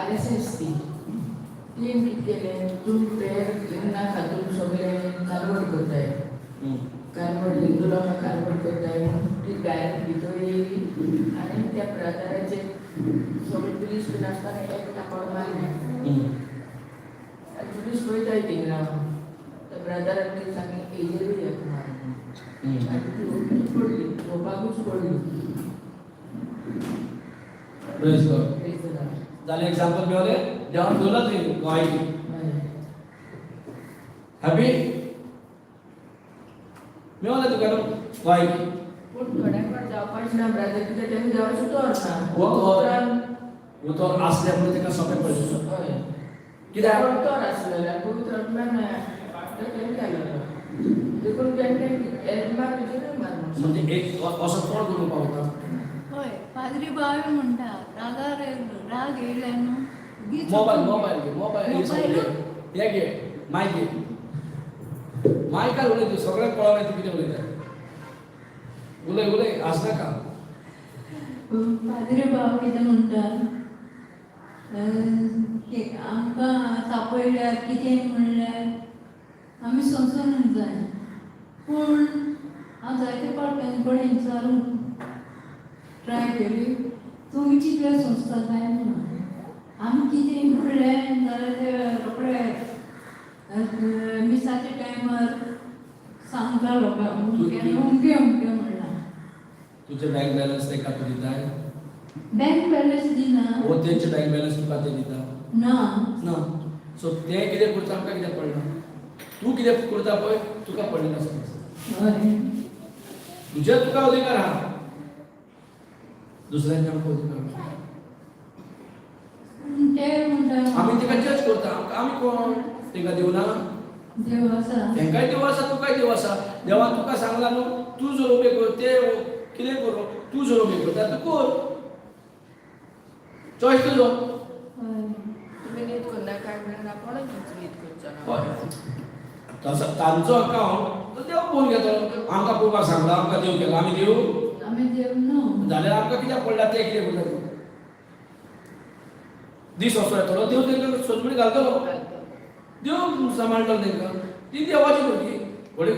RSS ती कितें केलें तुमी प्रेयर नाका तुमी सगळें कालवड करताय. कालवड हिंदू लोकांक कालवड करताय म्हणून ती डायरेक्ट भितर येयली आनी त्या ब्रदराचे सगळे पुलीस बीन आसतना एक टाकोड मारलें. पुलीस पळयताय थिंगा त्या ब्रदरान ती सांगलें हेजेरूय एक मार आनी ती ओपीच पडली झोपाकूच पडली. Praise God. जालें एग्जांपल मेळ्ळें. देवान दवरला तुवें गोंयची. हॅपी मेळ्ळें तुका न्हू गोंयची. पूण थोड्या फावट जावपाचें ना ब्रदर कित्याक तेका देवाचो तोर ना. उतर आसल्यामुळे तेका सोंपें पडलें. हय कित्याक तोर आसलो जाल्यार पवित्र आत्म्यान तें केलो देखून तेणें एल्मा तुजेरूय मार म्हणजे एक असो कोण करून पावता. होय पाद्री बावी म्हणटा रागार राग येयले न्हू गीत मोबायल घे घे मायक घे मायकार उलय तूं सगळ्यांक कळना तूं कितें उलयता. उलय आसनाका. पाद्री बाव कितें म्हणटा आमकां तापयल्यार कितें म्हणल्यार आमी सोंसूंक जाय. पूण हांव जायते फावट कोणें विचारून ट्राय केली तुमी कितें सोंसता काय म्हणून. आमी कितें म्हणलें जाल्यार ते रोखडे मिसाच्या टायमार सांगता लोकांक अमकें म्हणला. तुजें बँक बॅलन्स तेका तूं दिताय. बँक बॅलन्स दिना. वो तेंचे बँक बॅलन्स तुका ते दिता ना. सो ते कितें करता आमकां कितें पडना. तूं कितें करता पळय तुका पडलें आसता. तुजें तुका अधिकार आहा दुसऱ्यांचे आमकां अधिकार ना. ते म्हणटा आमी तेका जज करता. आमी कोण तेका देव ना. देव आसा. तेंकाय देव आसा तुकाय देव आसा. देवान तुका सांगला न्हू तूं जर उबें कर ते कितें करूं तूं जर उबें करता तूं कर. चॉयस तुजो. तुमी नीट करना काय म्हणून आपणच नीट करचो ना. तसो तांचो अकावंट देव पळोवन घेतलो. आमकां पळोवपाक सांगला आमकां देव केला आमी देव आमी देव न्हू. जाल्यार आमकां कित्याक पडला ते कितें करता. दीस असो येतलो देव तेंकां सोजमणी घालतलो. देव सांबाळटलो तेंकां. ती देवाची भुरगीं. व्हडली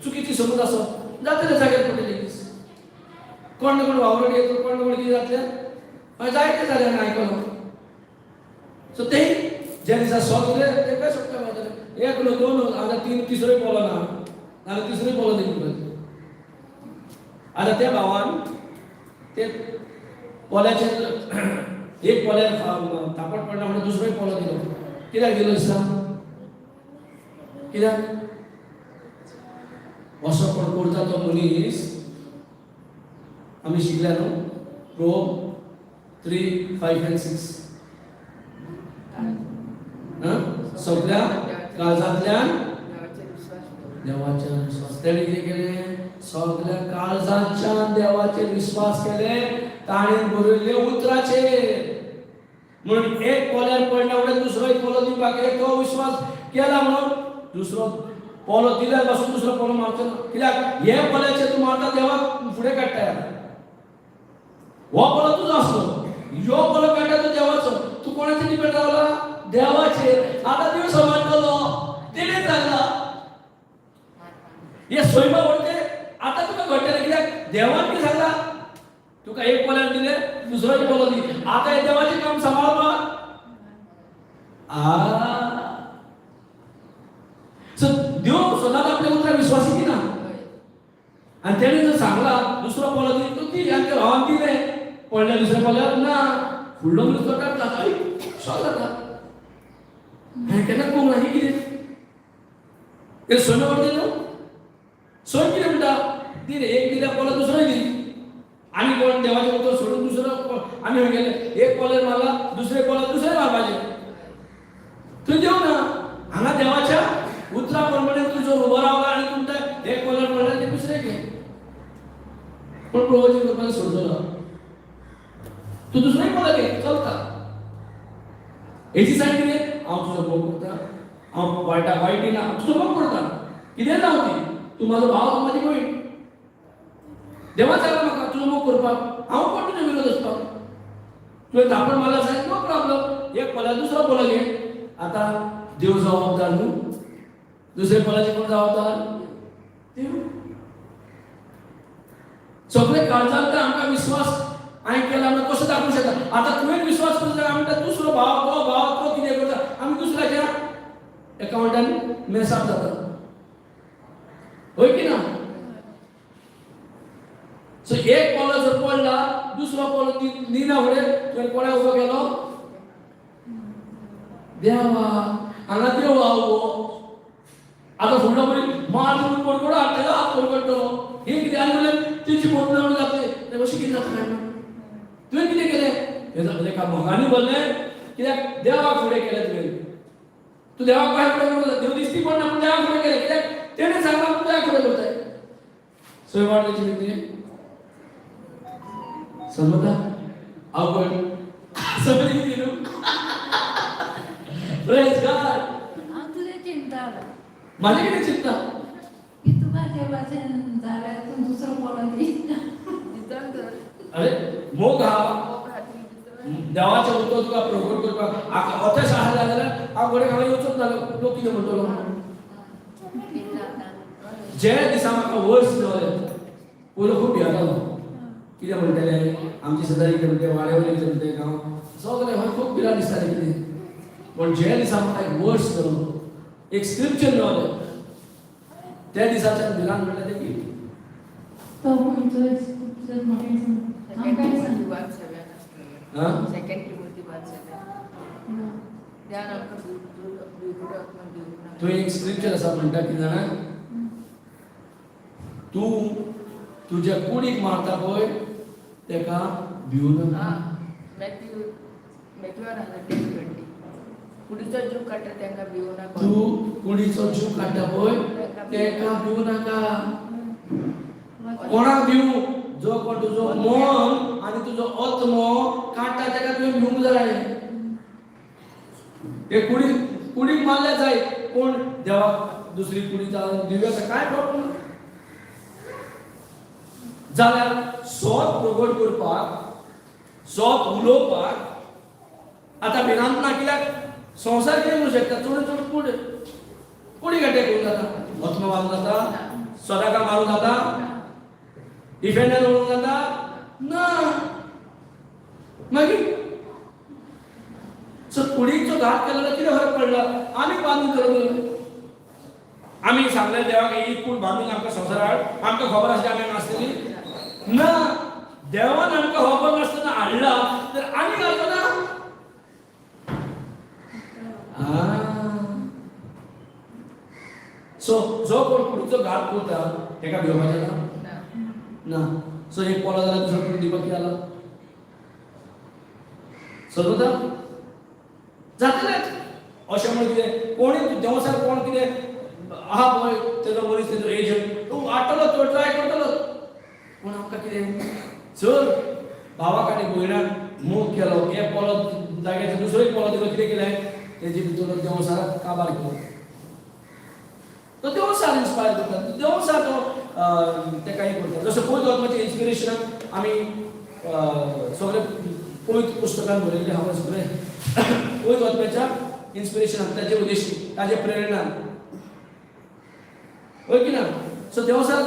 चुकीची समज आसत जातले जाग्यार पडलेली दीस. कोण ना कोण वावरड येतलो कोण ना कोण कितें जातलें मागीर जायतें जालें आनी आयकलो. सो ते ज्या दिसा सोद उरले तेंकाय सोडटा मेळटलें. एक न्हू दोन न्हू आतां तीन तिसरोय पोलो ना नाल्यार तिसरोय पोलो दिवंक. आतां त्या भावान ते पोल्याचेर एक पोल्यार थापट पडना म्हणून दुसरोय पोलो दिलो. कित्याक दिलो दिसता. कित्याक असो कोण करता तो मनीस आमी शिकल्या न्हू रोम 3:5-6 सगळ्या काळजांतल्यान देवाचेर विश्वास. तेणे कितें केलें सगळ्या काळजाच्या देवाचे विश्वास केले ताणे बरयले उतराचे म्हणून एक पोल्यार पडल्यामुळे दुसरो एक पोलो दिवपाक तो विश्वास केला म्हणून दुसरो पोलो दिल्यार पासून दुसरो पोलो मारचो ना कित्याक हे पोल्याचे तूं मारता देवाक फुडें काडटा हो पोलो तुजो आसलो ह्यो पोलो काडटा तो देवाचो तूं कोणाचेर डिपेंड रावला देवाचेर आतां देव समजलो तेणे सांगला हे स्वयंपाक व्हडते आता तुका घडटलें कित्याक देवान कितें सांगला तुका एक पोल्यार दिले दुसरो एक पोलो दी आता हे देवाचें काम सांबाळपाक सो देव सदांच आपल्या उतराक विश्वासी की ना आनी तेणे जर सांगला दुसरो पोलो दी तो दी आनी ते हांवें दिलें पडल्या दुसऱ्या पोल्यार ना फुडलो मनीस तो काडटा शॉक जाता हांवें केन्ना पळोवंक ना ही कितें हे सोयमे व्हरते न्हू सोय कितें म्हणटा दी रे एक दिल्या पोलो दुसरोय दी आमी कोण देवाचें उतर सोडून दुसरो आमी खंय गेले एक पोल्यार मारला दुसरे पोल्यार दुसरे मारपाचे तूं देव ना हांगा देवाच्या उतरा प्रमाणे तुजो उबो रावला आनी तुमच्या एक पोल्यार मारला ते दुसरे घे पूण प्रवचन करपाक सोडचो ना तूं दुसरोय पोलो घे चलता हेची सायड कितें हांव तुजो भोग करता हांव वायटाक वायट दिना हांव तुजो भोग करता कितें जावं ती तूं म्हाजो भाव तूं म्हाजी भयण देवान सांगला म्हाका तुजो मोग करपाक हांव कोण तुजो विरोध असपाक तुवें धापण मारला जायत नो प्रॉब्लम एक पोल्यार दुसरो पोलो घे आतां देव जबाबदार न्हू दुसरे पोल्याचे कोण जबाबदार देव सगळे काळजांत आमकां विश्वास हांवें केला म्हणून कसो दाखोवंक शकता आतां तुवें विश्वास करता जाल्यार आमी म्हणटा दुसरो भाव तो कितें करता आमी दुसऱ्याच्या एकावंटान मेसाप जाता होय की ना सो एक पोलो जर पडला दुसरो पोलो दिना फुडें तुवें कोणा उबो केलो देवा हांगा देव आहो आतां फुडलो मनीस मार म्हणून पडकडो हाडटलो हात पडकडटलो हे कितें आनी म्हणलें तेची मोट जावन जातले तें अशें कितें जाता काय तुवें कितें केलें हे जालें का मोगानी बोल्लें कित्याक देवाक फुडें केलें तुवें तूं देवाक काय फुडें करता देव दिसती पडना पूण देवाक फुडें केलें कित्याक तेणें सांगला पूण देवाक फुडें करताय सोय वाडल्याची कितें समजता अवघड समजली कितें न्हू प्रेज गॉड हांव तुजें चिंता म्हाजें कितें चिंता की तुका देवाचें जाल्यार तूं दुसरो पोलो दी अरे मोग हा देवाचें उतर तुका प्रगट करपाक अथें शाळा जाल्यार हांव घडये हांगा येवचोच नालो लोक कितें म्हणटलो जे दिसा म्हाका वर्स जाले पयलो खूब भियेतालो कितें म्हणटले आमची शेजारी कितें म्हणटे वाड्यावयले कितें म्हणटे गांव सगळे हय खूब भिरांत दिसतालें कितें पण जे दिसा म्हाका एक वर्स जालो एक स्क्रिप्चर मेळ्ळो त्या दिसाच्यान भिरांत म्हणटा तें की तो खंयचो जर म्हाका सांग हांव काय सांग सेकंड तिमोथी 5:7 ध्यान आमकां तो एक स्क्रिप्चर आसा म्हणटा कितें जाणा तूं तुज्या कुडीक मारता पळय तेका भिवू नाका कुडीचो जीव काडटा तेंका भिवू नाका तूं कुडीचो जीव काडटा पळय तेका भिवू नाका कोणाक भिवू जो कोण तुजो मन आनी तुजो आत्मो काडटा तेका तुवें भिवूंक जाय ते कुडीक मारल्या जाय कोण देवाक दुसरी कुडी दिव्याचा काय प्रॉब्लेम जाल्यार सोत प्रगट करपाक सोत उलोवपाक आतां भिरांत ना कित्याक संवसार कितें म्हणूं शकता चड चड कुडी गड्डे करूं जाता आत्मा मारूं जाता सदाका मारूं जाता डिफेंडर म्हणून जाता ना मागीर सो कुडीचो घात केलो जाल्यार कितें फरक पडला आमी बांदून करूं आमी सांगलें देवाक ही कूड बांदून आमकां संवसाराक आमकां खबर आसली आमी नासतली ना देवान आमकां खबर नासतना हाडला तर आमी घालचो ना सो जो कोण कुडीचो घात करता तेका भिवपाचें ना ना सो एक पोलो जाल्यार दुसरो कोण दिवपाक आला समजता जातलेंच अशें म्हणून कितें कोणी देवसार कोण कितें हा पळय तेजो मनीस तेजो एजंट तो वाटलो तो ट्राय करतलो पूण आमकां कितें चल भावाक आनी भयणाक मोग केलो एक पोलो जाग्याचो दुसरो एक पोलो दिलो कितें केलें तेजे भितर देवसाराक काबार केलो तो देवसार इन्स्पायर करता देवसार तो तेका हे करता जसं पयत आत्म्याचें इन्स्पिरेशनाक आमी सगळे पयत पुस्तकांत बरयल्लें हांव सगळें पयत आत्म्याच्या इन्स्पिरेशनाक ताजे उद्देश ताजे प्रेरणान होय की ना सो देवसार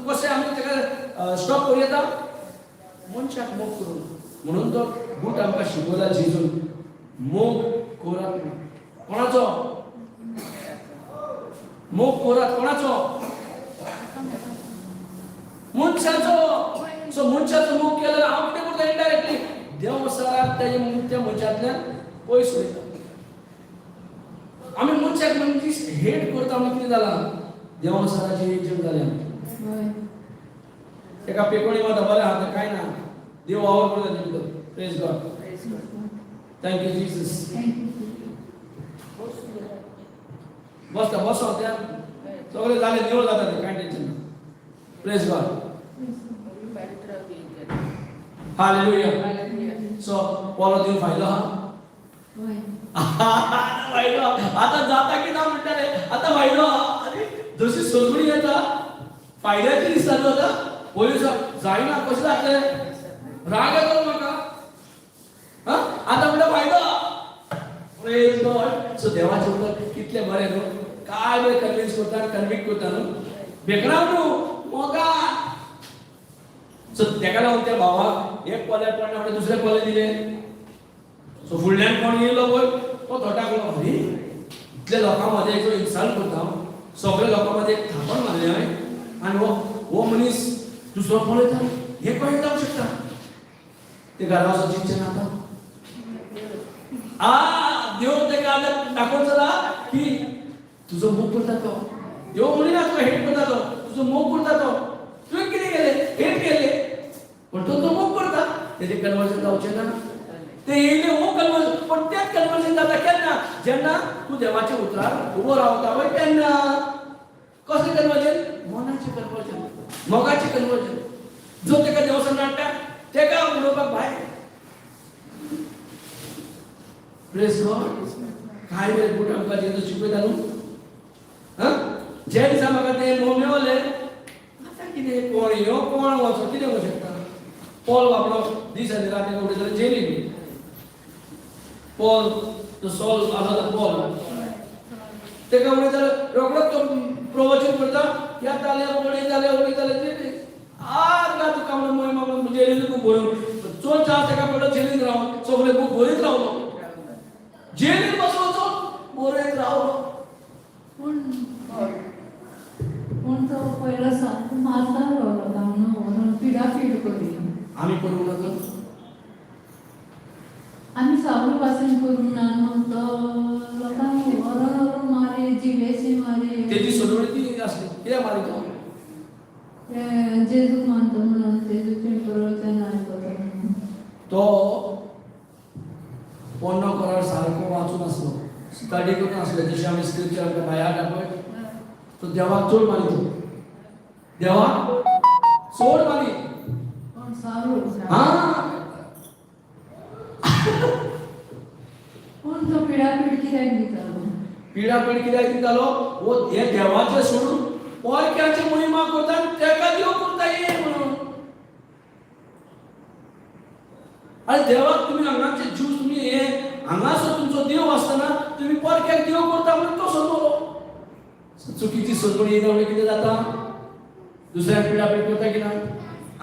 कशें आमी तेका स्टॉप करूं येता मनशाक मोग करून म्हणून तो बूट आमकां शिकयला जेजून मोग कोरात कोणाचो मोग कोरात कोणाचो मनशाचो सो मनशाचो मोग केल्यार हांव कितें करता इनडायरेक्टली देवसाराक त्या मनशांतल्यान पयस वयता आमी मनशाक मनीस हेट करता आमी कितें जालां देवसाराची एजंट जाले आमी तेका पेकोणी मारता बरें आहा तें कांय ना देव वावर करता तेजे भितर praise God thank you Jesus बसता बसो त्या सगळे जाले निवळ जाता ते कांय टेन्शन ना प्रेज गॉड हालेलुया सो पोलो देव फायलो हा फायलो आता जाता की ना म्हणटाले आता फायलो अरे जशी सोडून येता फायद्याची दिसता आता पोलीस जायना कशें जातलें राग येतो म्हाका हा आता म्हणटा फायदो प्रेज गॉड सो देवाचे उतर कितले बरें न्हू काय बरें कन्विन्स करता कन्विक्ट करता न्हू बेकराव न्हू मोगा सो तेका लागून त्या भावाक एक पोल्यार पडना म्हणटा दुसरे पोले दिले सो फुडल्यान कोण येयलो पळय तो थोटाकलो अरे इतले लोकां मध्ये एक इन्सल्ट करता सगळे लोकां मध्ये एक थापण मारले हांवें आनी हो मनीस दुसरो पळयता हे कशें जावंक शकता ते घरा वचून चिंतचें ना आतां देव तेका आतां दाखोवन जाला की तुजो मोग करता तो देव म्हणिना तुका हेट करता तो तुजो मोग करता तो तुवें कितें केलें हेट केलें पण तो मोग करता तेजें कन्वर्जन जावचें ना ते येयले हो कन्वर्जन पण तेच कन्वर्जन जाता केन्ना जेन्ना तूं देवाच्या उतरार उबो रावता पळय तेन्ना कसलें कन्वर्जन मनाचें कन्वर्जन मोगाचें कन्वर्जन जो तेका देवसान हाडटा तेका उडोवपाक भायर प्रेज गॉड काय वेळ बूट आमकां जेजू शिकयता न्हू जे दिसा म्हाका ते मेवले आतां कितें कोण यो कोण वचो कितें म्हणूं शकता पॉल बाबलो दीस आनी राती उडयता जाल्यार जेलीन पॉल तो सॉल आसा तो पॉल तेका उडयता रोखडोच तो प्रवचन करता येताले उडयताले ते आज ना तुका म्हणून म्हाका जेलीन बूक बरोवन चड चार तेका पडलो जेलीन रावन सगळे बूक बरयत रावलो जेलीन बसलो तो बरयत रावलो पूण तो पयलो सामको मारता रावलो पिडाफीड करी आमी करूंक ना आमी सावळ वाचन करूंक ना मग तो लोकांक व्हरोन मारे जिवेशी मारे तेजी सोडवणी ती आसली कित्याक मारी तो जेजू मानतो म्हणून जेजूचें प्रवचन आयकता तो पोन्नो करार सारको वाचून आसलो स्टडी करून आसलो जशें आमी स्क्रिप्चर आमकां भायर हाडटा पळय तो देवाक चड मानितो देवाक चड मानी पण सावळ पूण तो पिडापीड कित्याक दितालो पिडापीड कित्याक दितालो वो हे देवाचें सोडून परक्याची महिमा करता तेका देव करता ये म्हणून अरे देवाक तुम्ही हांगाचे ज्यूस तुम्ही हे हांगासर तुमचो देव आसतना तुम्ही परक्याक देव करता म्हणून तो सोडलो चुकीची सोडवणी येता म्हणजे कितें जाता दुसऱ्याक पिडापीड करता की ना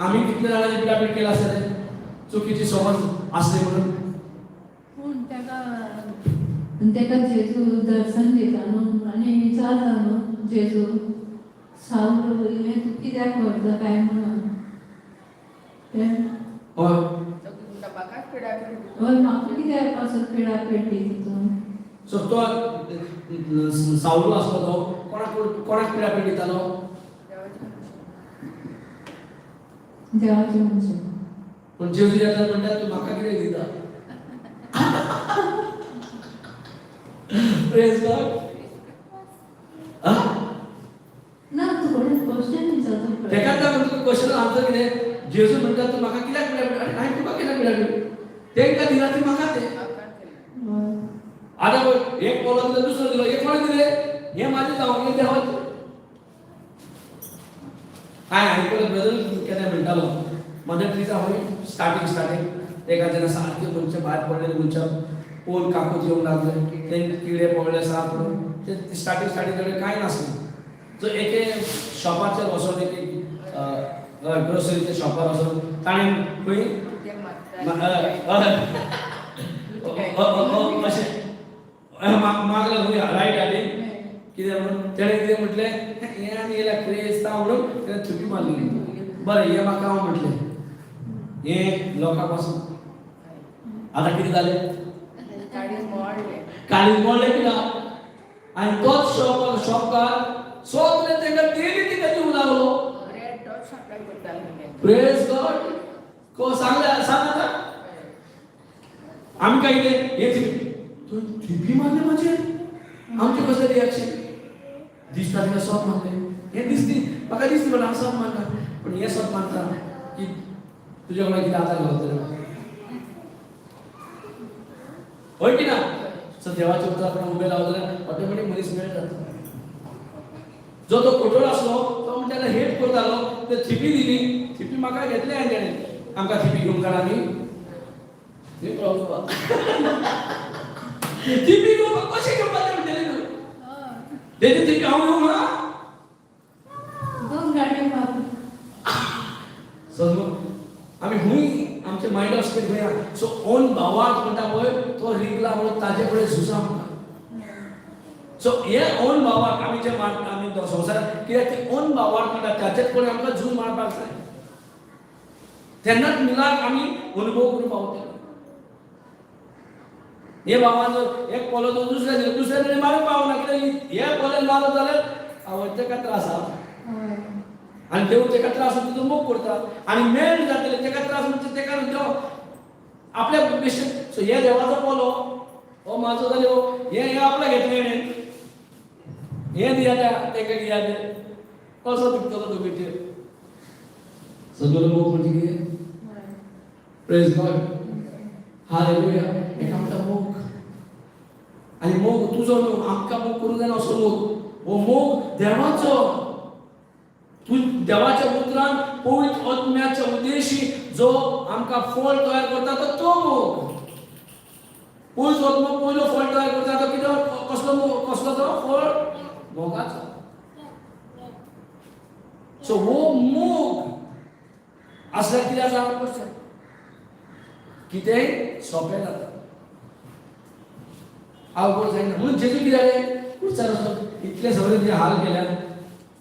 आमी कितले जाणांची पिडापीड केला आसतलें चुकीची समज आसली म्हणून पूण तेका जेजू दर्शन दिता न्हू आनी विचारता न्हू जेजू सावळ इलें तूं कित्याक करता काय म्हणून हय म्हाका कित्याक असो पिडापीड दिता सो तो सावळो आसलो तो कोणाक पिडापीड दितालो देवाचें मनशां पण जेजू येता म्हणटा तूं म्हाका कितें दिता प्रेज गॉड जेजू म्हणटा तू म्हाका कित्याक पिड्यार अरे हांवें तुका कित्याक पिड्यार तेंका दिला ती म्हाका ते आता पळय एक पोलो दिलो दुसरो दिलो एक कोणे दिले हे माझे जावं हे देवाचे आयकलं ब्रदर केन्ना म्हणटालो मदर ट्रीचा होय स्टार्टिंग एका जेन्ना सारके मनशां भायर पडले मनशां पोन काकूत येवंक लागले ते किडे पडले साप ते स्टार्टिंग कडेन कांय नासलें जो एके शॉपाचेर वचोन एक ग्रोसरीच्या शॉपार वचोन ताणें खंय अशें मागलें खंय रायट हाडली कितें म्हणून तेणें कितें म्हटलें हें आनी येयल्या क्रेस्तांव म्हणून तेणें थुकी मारली बरें हें म्हाका हांव म्हटलें हें लोकां पासून आतां कितें जालें काळीज मोडलें कित्याक आनी तोच शॉपकार सगळें तेंका डेली तिका दिवंक लागलो प्रेज गॉड को सांगले सांग आतां आमी काय कितें हे थिपी मारले म्हाजेर आमचें कशें रिएक्शन दिसता तिका सोप मारले हें दिसती म्हाका दिसता पण हांव सोप मारता पूण हें सोप मारता की तुज्या कडल्यान कितें आतां घालतलें होय की ना सो देवाच्या उतराकडे उबे रावले जाल्यार ऑटोमॅटीक मनीस मेळटा जो तो खोटोल आसलो तो म्हणटा तेन्ना हेट करतालो ते थिपी दिली थिपी म्हाका घेतले आनी तेणें आमकां थिपी घेवंक काडा न्ही थिपी घेवपाक कशें घेवपाक म्हणटले तूं तेजी थिपी हांव घेवंक ना दोन गाडयो मारून समज आमी हुंय आमचे मायंड स्टेट खंय सो ओन भावाक म्हणटा पळय तो रिगला म्हणून ताजे कडेन झुजा म्हणटा सो हे ओन भावाक आमी जे आमी संवसारात कित्याक ते ओन भावाक म्हणटा ताचेच कडेन आमकां झूज मारपाक जाय तेन्नाच मिलाक आमी अनुभव करूंक पावतले हे भावान जर एक पोलो तो दुसऱ्या कडेन मारूंक पावना कित्याक हे पोल्यान मारत जाल्यार आवय तेका त्रास आसा आणि देव तेका त्रास होतो तो मोग करता आणि मेळ जातले तेका त्रास म्हणजे तेका देव आपल्या पेशंट सो हे देवाचो पोलो हो माझो जाले हो हे आपल्या घेतले हे दिया तेका दिया ते कसो तुटतो तो बेटे सगळं मोग म्हणजे कितें प्रेज गॉड हालेलुया एक आमचा मोग आणि मोग तुझो मोग आमकां मोग करूं जाय असो मोग हो मोग देवाचो तू देवाच्या पुत्रान पवित्र आत्म्याच्या उद्देशी जो आमकां फळ तयार करता तो मोग पवित्र आत्मा पयलो फळ तयार करता तो कितें कसलो तो फळ मोगाचो सो हो मोग असल्यार कितें जाता कितेंय सोंपें जाता अवघड जायना म्हणून जेजू कितें जालें कुर्चार इतले सगळे जे हाल केल्यात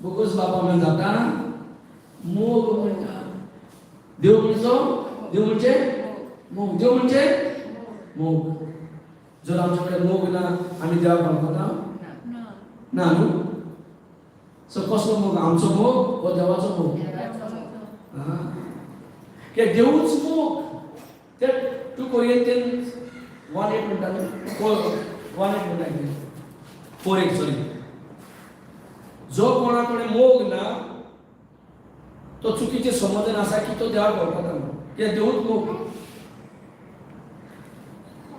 बोगस बाबा म्हणून जाता मोग म्हणटा देव म्हणजे मोग देव म्हणजे मोग जर आमचे कडेन मोग ना आमी देवाक मागता ना न्हू सो कसलो मोग आमचो मोग हो देवाचो मोग कित्याक देवूच मोग ते 2 कोरिंथियन्स 1:8 म्हणटा न्हू 1:8 म्हणटा 4:8 सॉरी जो कोणाकडे मोग ना तो चुकीचे समजन आसा की तो देवाक वळखता कित्याक देवूच मोग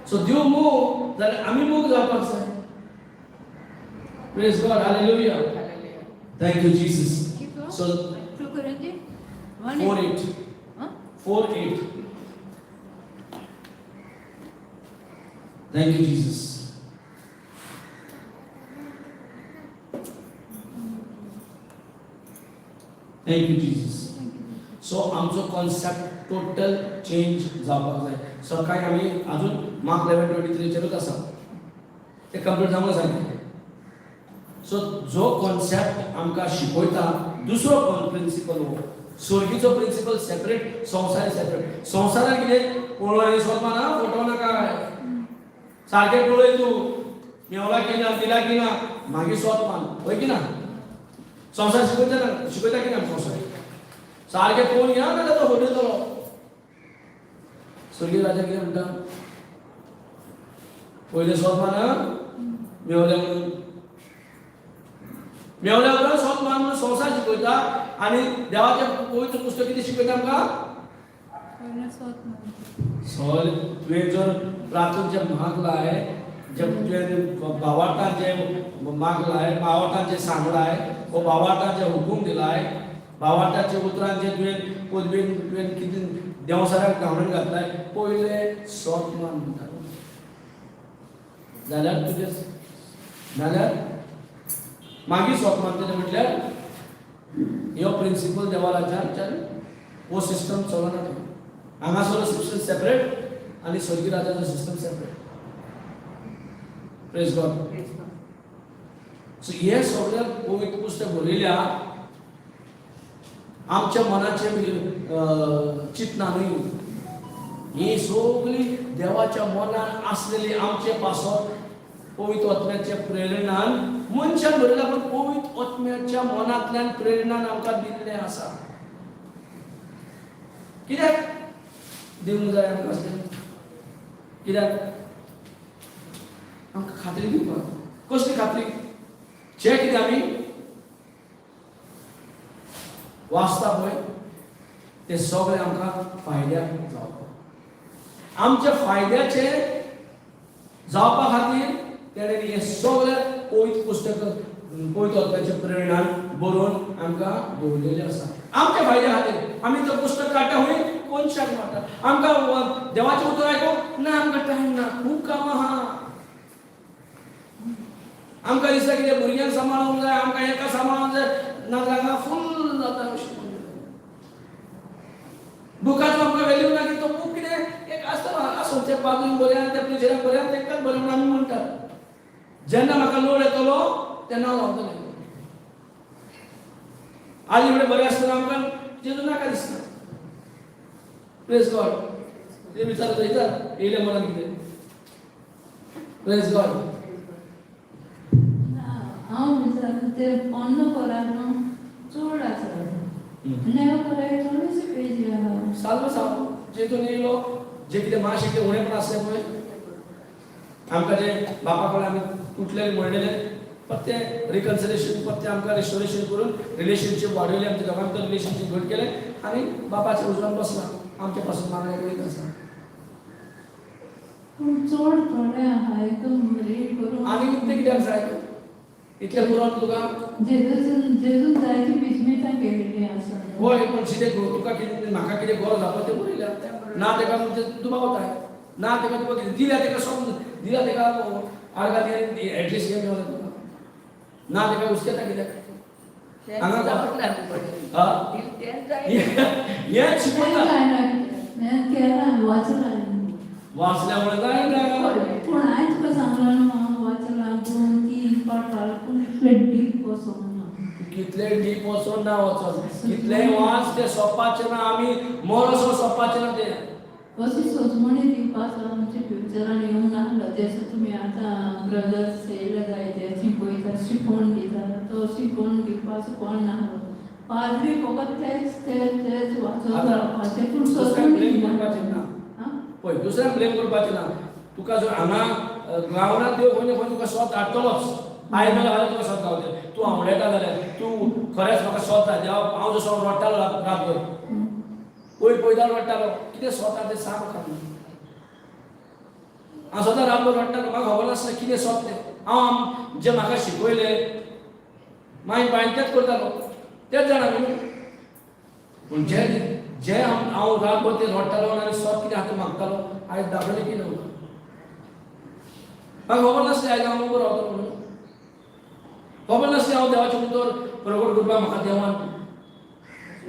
सो देव मोग जाल्यार आमी मोग जावपाक जाय praise God hallelujah thank you Jesus so 2 Corinthians 4:8 thank you Jesus thank you Jesus so आमचो कॉन्सेप्ट टोटल चेंज जावपाक जाय सकाळी आमी अजून मार्क 11:23 चेरूच आसा ते कंप्लीट जावंक जाय सो जो कॉन्सेप्ट आमकां शिकयता दुसरो प्रिंसिपल हो स्वर्गीचो प्रिंसिपल सेपरेट संवसारी सेपरेट संवसाराक कितें पळोवणी सोदपा ना फोटो नाका सारकें पळय तूं मेवला की ना दिला की ना मागीर सोदपान पळय की ना संसार शिकयता की ना संसार सारकें पळोवन घेना जाल्यार तो फटयतलो स्वर्गीय राजा कितें म्हणटा पयलें सोदपान मेवल्या म्हणून मेवल्या उपरांत सोदपान म्हणून संसार शिकयता आणि देवाचे पवित्र पुस्तक किती शिकवता आमकां पयलें स्वत म्हणून. सॉल तुवें जर प्रार्थनेचे माग लाय जब तुवें भावार्थांचे माग लाय भावार्थांचे सांगलाय वो भावार्थांचे हुकूम दिलाय भावार्थांचे उतरांचे तुवें पदवेन तुवें कितें देवसाऱ्याक घालून घातलाय पयले स्वतमान म्हणटा जाल्यार तुजें नाल्यार मागीर स्वतमान तें म्हटल्यार ह्यो प्रिंसिपल देवा राज्यान वो सिस्टम चलना थंय हांगासरलो सिस्टम सेपरेट आनी स्वर्गीय राज्याचो system separate praise God so हे सगळे पवित्र पुस्तक बरयल्या आमच्या मनाचे चिंतना न्हय ही सगळी देवाच्या मनान आसलेली आमचे पासत पवित्र आत्म्याच्या प्रेरणान मनशान बरयला पण पवित्र आत्म्याच्या मनांतल्यान प्रेरणान आमकां दिल्लें आसा कित्याक दिवंक जाय आमकां अशें कित्याक आमकां खात्री दिवपाक कसली खात्री जे कितें आमी वाचता पळय ते सगळे आमकां फायद्याक जावपाक आमच्या फायद्याचे जावपा खातीर तेणें हे सगळे पवित्र पुस्तक पवित्र आत्म्याच्या प्रेरणान बरोवन आमकां दवरलेलें आसा आमच्या फायद्या खातीर आमी तें पुस्तक काडटा खंय कोणशाक वाटा आमकां देवाचें उतर आयकूंक ना आमकां टायम ना खूब कामां आहा आमकां दिसता कितें भुरग्यांक सांबाळूंक जाय आमकां एका सांबाळूंक जाय नाजाल्यार फुल जाता अशें बुकाचो आमकां व्हॅल्यू ना की तो बूक कितें एक आसता तें पागून बरें आनी तें प्लेजराक बरें आनी तेंकाच बरें म्हणून आमी म्हणटात जेन्ना म्हाका लोड येतलो तेन्ना हांव लावतलें आनी फुडें बरें आसतना आमकां जेजू नाका दिसना प्रेज गॉड ते विचार जायता येयलें मनान कितें प्रेज गॉड हांव विचारता ते पोन्नो कोराक न्हू चड आसा नेव कोराक थोडीशी पेजी आहा साल्व सांग जेतून येयलो जे कितें मातशें उणेपण आसलें पळय आमकां जे बापा कडेन आमी तुटलेले म्हणलेले परतें रिकन्सिलेशन परतें आमकां रेस्टोरेशन करून रिलेशनशीप वाडयलें आमच्या दोगांक तर रिलेशनशीप घट केलें आनी बापाच्या उजवान बसला आमचे पासून मागणें वयत आसा पूण चड थोडे आहा एकदम रीड करून आनी इतलें कित्याक जाय इतलें करून तुका जेजून जायती बिजनेसां केलेली आसा होय पण कितें तुका कितें म्हाका कितें गरज आसा तें बरयल्या ना तेका दुबावताय ना तेका तुका कितें दिल्या तेका सोंग दिल्या तेका आर्गां एटलिस्ट हें मेळलें तुका ना तेका उस्केता कित्याक हांगा हें शिकयता केला वाचला वाचल्या मुळे जायना पूण हांवें तुका सांगला न्हू वाचला 2-3 पाठां पूण इतले डीप वचोंक ना कितले डीप वचोन ना वचोन कितले वाच ते सोंपपाचे ना आमी मोरसो सोंपपाचे ना ते अशी सोजमणी दिवपाक आमच्या फ्युचरान येवंक नासलो जशें तुमी आतां ब्रदर्स येयले जाय ते शिकयता शिकोवन दिता तो शिकोवन दिवपाचो कोण नासलो पाद्री फकत तेच वाचोन रावपाचें पूण सोजमणी करपाचें ना पळय दुसऱ्याक ब्लेम करपाचें ना तुका जर हांगा गांवरांत देव खंय खंय तुका स्वत हाडटलोच आयदनां घालून तुका स्वत गावतलें तूं आवडटा जाल्यार तूं खरेंच म्हाका स्वत जाय देवा हांव जसो रडटालो रातभर पयर पयदां रडटालो कितें स्वता तें सांग म्हाका हांव सदां रातभर रडटालो म्हाका खबर नासलें कितें स्वत तें हांव जें म्हाका शिकयलें मागीर बायन तेंच करतालो तेच जाणा न्हू पूण जे हांव रातभर तें रडटालो आनी स्वत कितें हातूंत मागतालो आयज दाखयलें की ना म्हाका खबर नासलें आयज हांव उबो रावतलो म्हणून खबर नासलें हांव देवाचें उतर प्रगट करपाक म्हाका देवान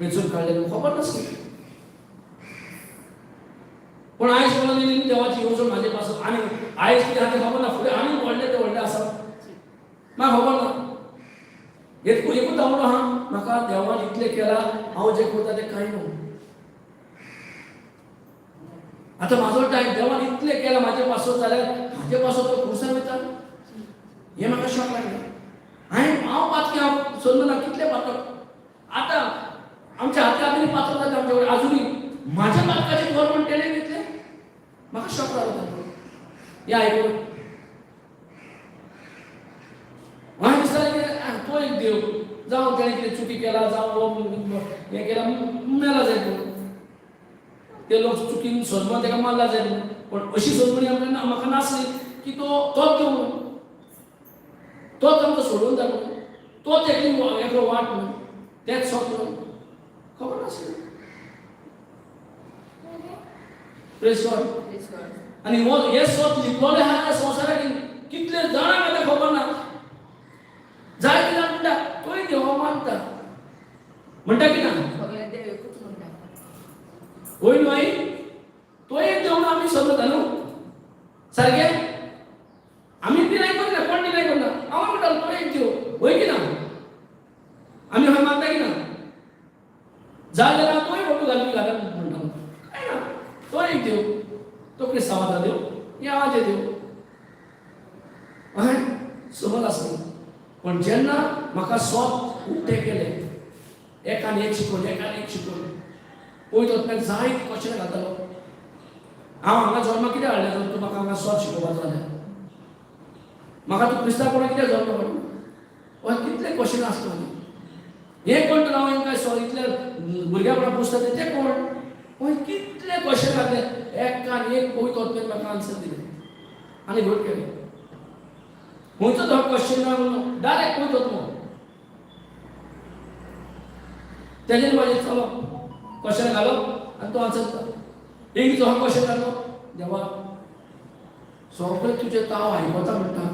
वेंचून काडलें खबर नासलें पूण आयज कळून येयली देवाची येवजण म्हाजे पासून आनी आयज कितें आहा तें खबर ना फुडें आनी व्हडलें तें व्हडलें आसा म्हाका खबर ना एकूच आवडो आहा म्हाका देवान इतलें केलां हांव जें करता तें कांय न्हू आतां म्हाजो टायम देवान इतलें केलां म्हाजे पासून जाल्यार हाजे पासून तो खुर्सार वयता हें म्हाका शॉक लागलें हांव पातकें हांव सोदलो ना कितलें पातळ आतां आमच्या हातीन पातळ जाता आमचे कडेन आजुनी म्हाज्या पातकाचें गव्हर्मेंट तेणें घेतलें म्हाका शॉक लागलो हें आयकून हांवें दिसतालें की तो एक देव जाऊन त्याने किती चुकी केला जाऊन हे केला मेला जायचं ते लोक चुकीन सोजमा त्याला मारला जाईल पण अशी सोजमणी आपल्याला म्हाका नासली की तोच घेऊन तोच आमकां सोडून जाय म्हणून तोच एकलो वाट म्हणून तेच सोप म्हणून खबर नासली प्रेज गॉड आणि हे सोप लिपलोले हा त्या संवसाराक कितले जाणांक आतां खबर ना जाय कितें म्हणटा तोय देवा मानता म्हणटा की ना होय न्हू आई तो एक देव आम्ही समजता न्हू सारखे आम्ही डिनाय करना कोण डिनाय करना हांव म्हणटालो तो एक देव होय की ना आम्ही हय मानता की ना जाय जाल्यार तोय फोटो घालून घालून म्हणटा काय ना तो एक देव तो क्रिस्तांवाचा देव या आवाजे देव हय समज आसली पण जेन्ना म्हाका स्वत उक्ते केले एकान एक शिकवून पळय तो तुका जाय क्वेश्चन घालतालो हांव हांगा जल्माक कितें हाडलें तर तूं म्हाका हांगा स्वत शिकोवपाचो जाल्यार म्हाका तूं क्रिस्तांव कितें जल्म काडूं हय कितले क्वेश्चन आसता हे कोण तर हांव हांकां इतले भुरग्यापणा पुसता ते कोण हय कितले क्वेश्चन घातले एकान एक पळय तो म्हाका आन्सर दिले आनी घोट केले खंयचो तो क्वेश्चन ना म्हणून डायरेक्ट पळय तो तेजेर म्हाजें चलो क्वेश्चन घालो आनी तो आन्सर दिता एक जो हा क्वेश्चन घालो देवा सगळे तुजे ताव आयकता म्हणटा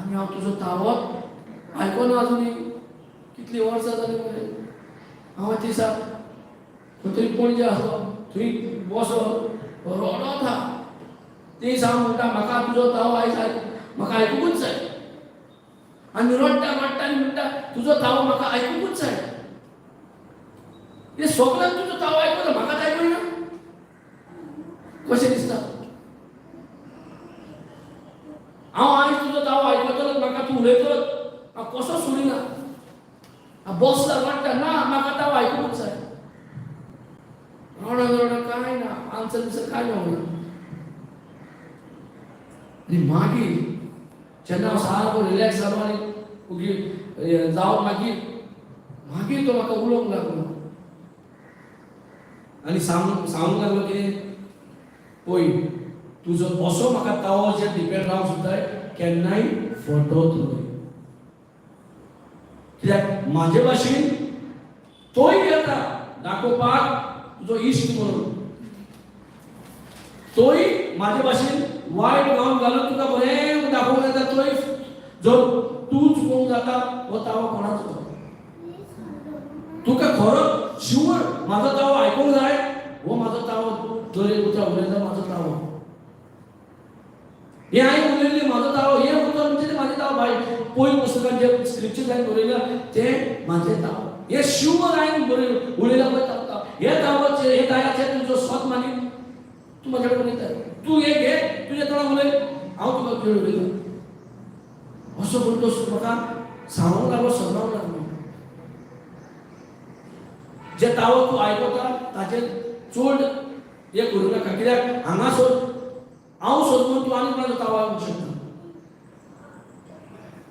आनी हांव तुजो तावत आयकोना आजुनी कितली वर्सां जाली मरे हांव दिसा खंय तरी पणजे आसलो थंय बसोन रडत हा ते सांग म्हणटा म्हाका तुजो ताव आयज म्हाका आयकूंकूच जाय आनी रडटा आनी म्हणटा तुजो ताव म्हाका आयकूंकूच जाय हे सगळ्यांक तुजो ताव आयकता म्हाका आयकूना कशें दिसता हांव आयज तुजो ताव आयकतलो म्हाका तूं उलयतलो हांव कसो सोडिना हांव बसला वाटता ना म्हाका ताव आयकूंकूच जाय रडत काय ना आन्सर बिन्सर काय मेळना आनी मागीर जेन्ना हांव सारको रिलॅक्स जालो आनी जावन मागीर तो म्हाका उलोवंक लागलो आनी सांगूंक लागलो कितें पळय तुजो असो म्हाका तावोचेर डिपेंड रावंक सुद्दां केन्नाय फटोत न्हय कित्याक म्हाजे भाशेन तोय येता दाखोवपाक तुजो इश्ट म्हणून तोय म्हाजे भाशेन वायट गांव घालून तुका बरें दाखोवंक येता तोय जर तूं चुकोवंक जाता हो तावो कोणाचो तुका खरो शुअर म्हाजो तावो आयकूंक जाय हो म्हाजो तावो जर एक उतर उलयता म्हाजो तावो हे हांवें उलयल्लें म्हाजो तावो हे उतर म्हणजे म्हाजे तावो भाय पयलीं पुस्तकांत जे स्क्रिप्चर हांवें बरयला ते म्हाजे तावो हे शुअर हांवें उलयला पळय तावो हे तावोचेर हे तायाचेर तुजो स्वत मानी तूं म्हाजे कडेन उलयता तूं हे घे तुजे तोंडाक उलय हांव तुका खेळ उलयता असो करून तो म्हाका सांगूंक लागलो समजावंक लागलो जे तावो तूं आयकता ताचेर चड हे करूं नाका कित्याक हांगासर हांव सोदून तूं आनी कोणाचो तावो आयकूंक शकता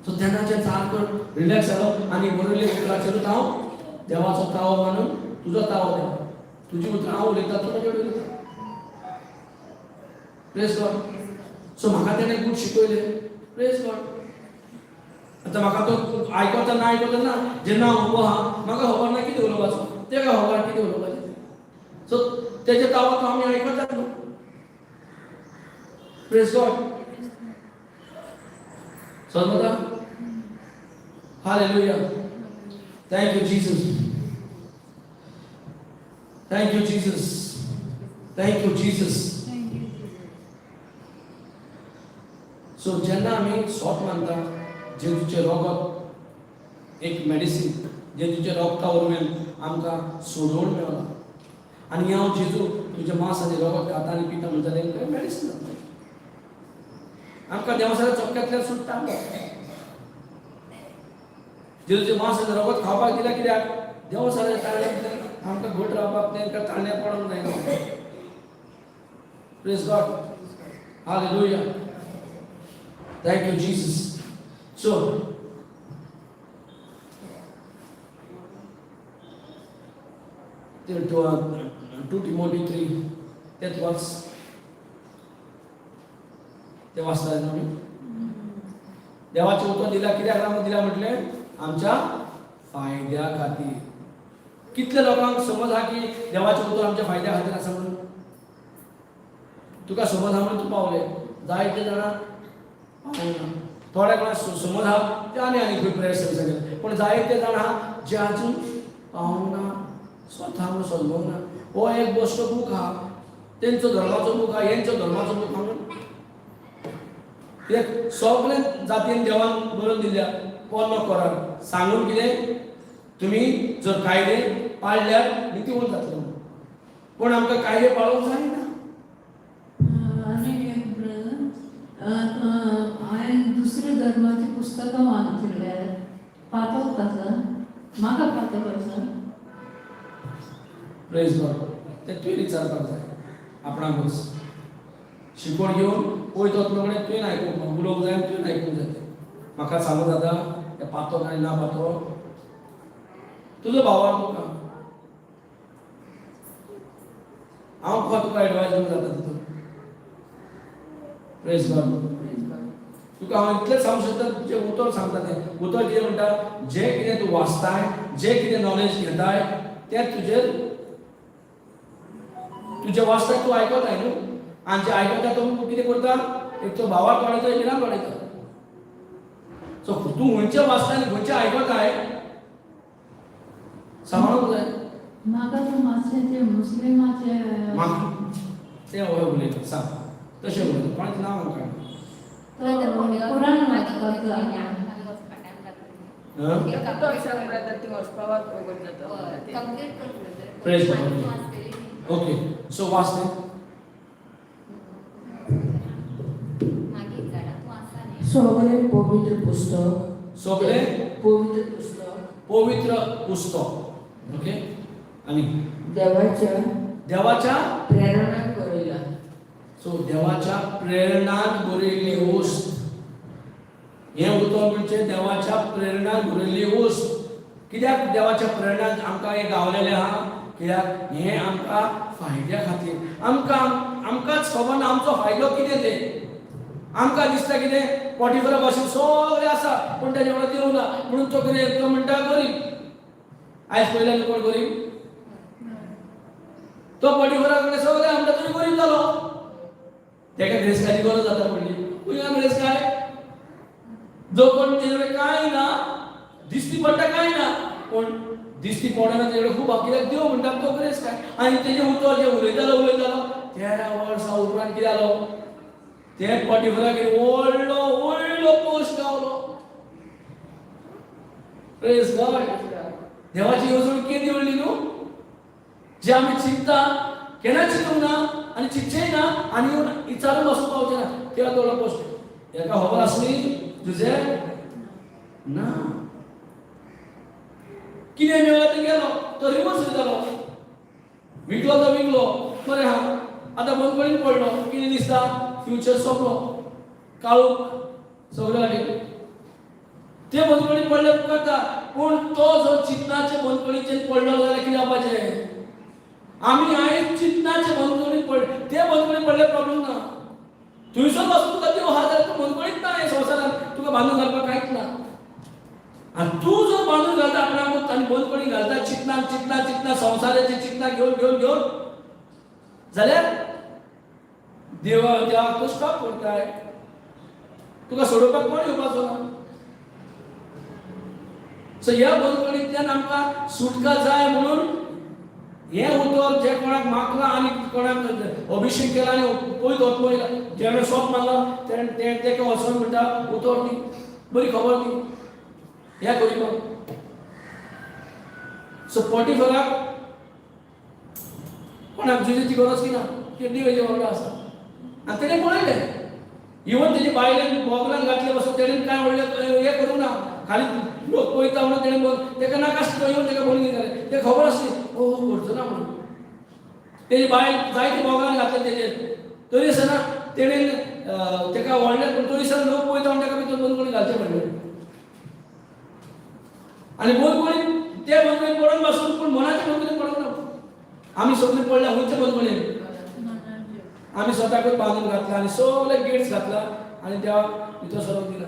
सो तेन्नाचेर सारको रिलॅक्स जालो आनी बरयले उतराचेरूच हांव देवाचो तावो मानून तुजो तावो देवा तुजी उतरां हांव उलयता तूं म्हाजे कडेन उलयता प्रेज गॉड सो म्हाका तेणें खूब शिकयलें प्रेज गॉड आतां म्हाका तो आयकता ना आयकता ना जेन्ना हांव उबो आहा म्हाका खबर ना कितें उलोवपाचो तेका खबर कितें उलोवपाचें सो तेजे तावो आमी आयकतात न्हू प्रेज गॉड समजता hallelujah thank you Jesus thank you Jesus thank you Jesus so जेन्ना आमी स्वत मानता जेजूचें रगत एक मेडिसीन जेजूच्या रगता वरवीं आमकां सोडवण मेळ्ळा आनी हांव जेजू तुजें मांस आनी रगत खाता आनी पिता म्हणटा तें मेडिसीन जाता आमकां देवासाच्या चपक्यांतल्यान सुट्टा जेजूचें मांस आनी रगत खावपाक दिल्यार कित्याक देवासाच्या ताळ्यांतल्यान आमकां घट रावपाक तेंकां ताळ्यार पडोंक जायना praise God hallelujah Thank you, Jesus. So, 2 Timothy 3 तेच ते वाचता आम्ही देवाचे उत्तर दिला कित्याक दिला म्हटले आमच्या फायद्या खातीर. कितले लोकांक समज हा की देवाचे उत्तर आमच्या फायद्या खातीर आसा म्हणून तुका समज हा म्हणून तू पावले जायते जाणा पावना. थोड्या कोणा समज हा ते आनी खूब प्रयत्न केले पण जायते जाण हा जे अजून पावना स्वतः म्हणून समजूंक ना. हो एक गोष्ट बूक हा तेंचो धर्माचो बूक हा हेंचो धर्माचो बूक हा म्हणून एक सगळे जातीन देवान बरोवन दिल्या फॉलो करात सांगून कितें तुम्ही जर कायदे पाळल्यार नीतिवंत जातले पण आमकां कायदे पाळोवंक जायना. आनी एक हांवें दुसऱ्या धर्माची पुस्तकां वाचल्यार पातक आसा म्हाका पातक आसा. Praise God. ते तुवें विचारपाक जाय आपणाकूच शिकवण घेवन पळयत वतलो कडेन तुवें आयकूंक उलोवंक जाय तुवें आयकूंक जाय. म्हाका सांगूं जाता ते पातक आनी ना पातक तुजो भावाक तुका हांव तुका एडवायस दिवंक जाता तितून. Praise God. तुका हांव इतलेंच सांगूंक शकता तुजें उतर सांगता तें उतर कितें म्हणटा जें कितें तूं वाचताय जें कितें नॉलेज घेताय तें तुजें वाचताय तूं आयकताय न्हू आनी जें आयकता तो तूं कितें करता एक तो भावाक कळयता एक इनाक कळयता. सो तूं खंयचें वाचता आनी खंयचें आयकताय सांबाळूंक जाय. म्हाका तूं मातशें तें मुस्लिमाचे तें हय उलयता सांग तशें उलयता कोणाचें नांव म्हाका कुराण वाचपाक जाय. Praise God. ओके सो वाच तें सगळे पवित्र पुस्तक सगळे पवित्र पुस्तक पवित्र पुस्तक. ओके आणि देवाच्या प्रेरणा करूया. सो देवाच्या प्रेरणान बरयल्ली वस्त हे उतर म्हणजे देवाच्या प्रेरणान बरयल्ली वस्त. कित्याक देवाच्या प्रेरणान आमकां हे गावलेलें आहा कित्याक हे आमकां फायद्या खातीर आमकांच खबर ना आमचो फायदो कितें तें. आमकां दिसता कितें पोटिफरा भाशेन सगळें आसा पूण तेजे वांगडा देव ना म्हणून तो कितें तो म्हणटा गरीब. आयज पयल्यार कोण गरीब तो पोटिफरा कडेन सगळें आमकां तरी गरीब जालो तेका ग्रेस्काची गरज जाता पडली. खंय ग्रेस काय जो कोण तेजे कडेन कांय ना दिसती पडटा कांय ना पूण दिसती पडना तेजे कडेन खूब कित्याक देव म्हणटा तो ग्रेस काय. आनी तेजे उतर जे उलयतालो 13 वर्सां उपरांत कितें जालो ते पोटिफराक व्हडलो पोस्ट गावलो. Praise God. देवाची येवजण केदी व्हडली न्हू जे आमी चिंतता केन्ना चिंतूंक ना आनी चिंतचेय ना आनी विचारून वचूंक पावचें ना. कित्याक तो पोस्ट हेका खबर आसली तुजे ना कितें मेळ्ळो तें गेलो तो रिवर्स जालो विकलो तो विकलो बरें हा आतां बंद करून पडलो कितें दिसता फ्युचर सोंपलो काळोख सगळ्या वाटेन ते बंदकळीत पडले उपकारता पूण तो जो चिंतनाचे बंदकळीचेर पडलो जाल्यार कितें जावपाचें. आमी आयज चिंतनाचे बंदकळीत पडले ते बंदकळीत पडले प्रॉब्लेम ना. थंयसर वचून तुका देव आहा जाल्यार तूं बंदकळीत ना हे संवसारांत तुका बांदून घालपाक कांयच ना. आनी तूं जर बांदून घालता आपणाक आनी बंदकळी घालता चिंतना संवसाराची चिंतना घेवन जाल्यार देवा तूं स्टॉप करताय तुका सोडोवपाक कोण येवपाचो ना. सो ह्या बंदकळींतल्यान आमकां सुटका जाय म्हणून हे उतर जे कोणाक मागला आनी कोणाक अभिषेक केला आनी पळयत वच पळयला जेणे शॉप मारला तेका वचून म्हणटा उतर दी बरी खबर दी ह्या गरीबाक. सो पोटिफराक कोणाक जेजेची गरज की ना कितली वेळची वांगडा आसा आनी तेणें पळयलें इवन तेजी बायलेन बोगलान घातले वचून तेणें कांय व्हडलें हें करूं ना खाली लोक पळयता म्हणून तेणें तेका नाका आसता इवन तेका बोली घाले तेका खबर आसली ओ करचो ना म्हणून तेजी बायल जायती बोगलान घातले तेजेर तरी आसतना तेणें तेका व्हडलें पूण तरी आसतना लोक पळयता म्हणून तेका भितर बंदकळीत घालचें पडलें आनी बंदकळीत ते बंदकळीत पडोन बसून पूण मनाचे बंदकळीत पडोंक ना आम्ही सगळे पडल्या हुंचे बंद पडले आम्ही स्वतःकडे बांधून घातला आणि सगळे गेट्स घातला आणि त्या इथं सर्व दिला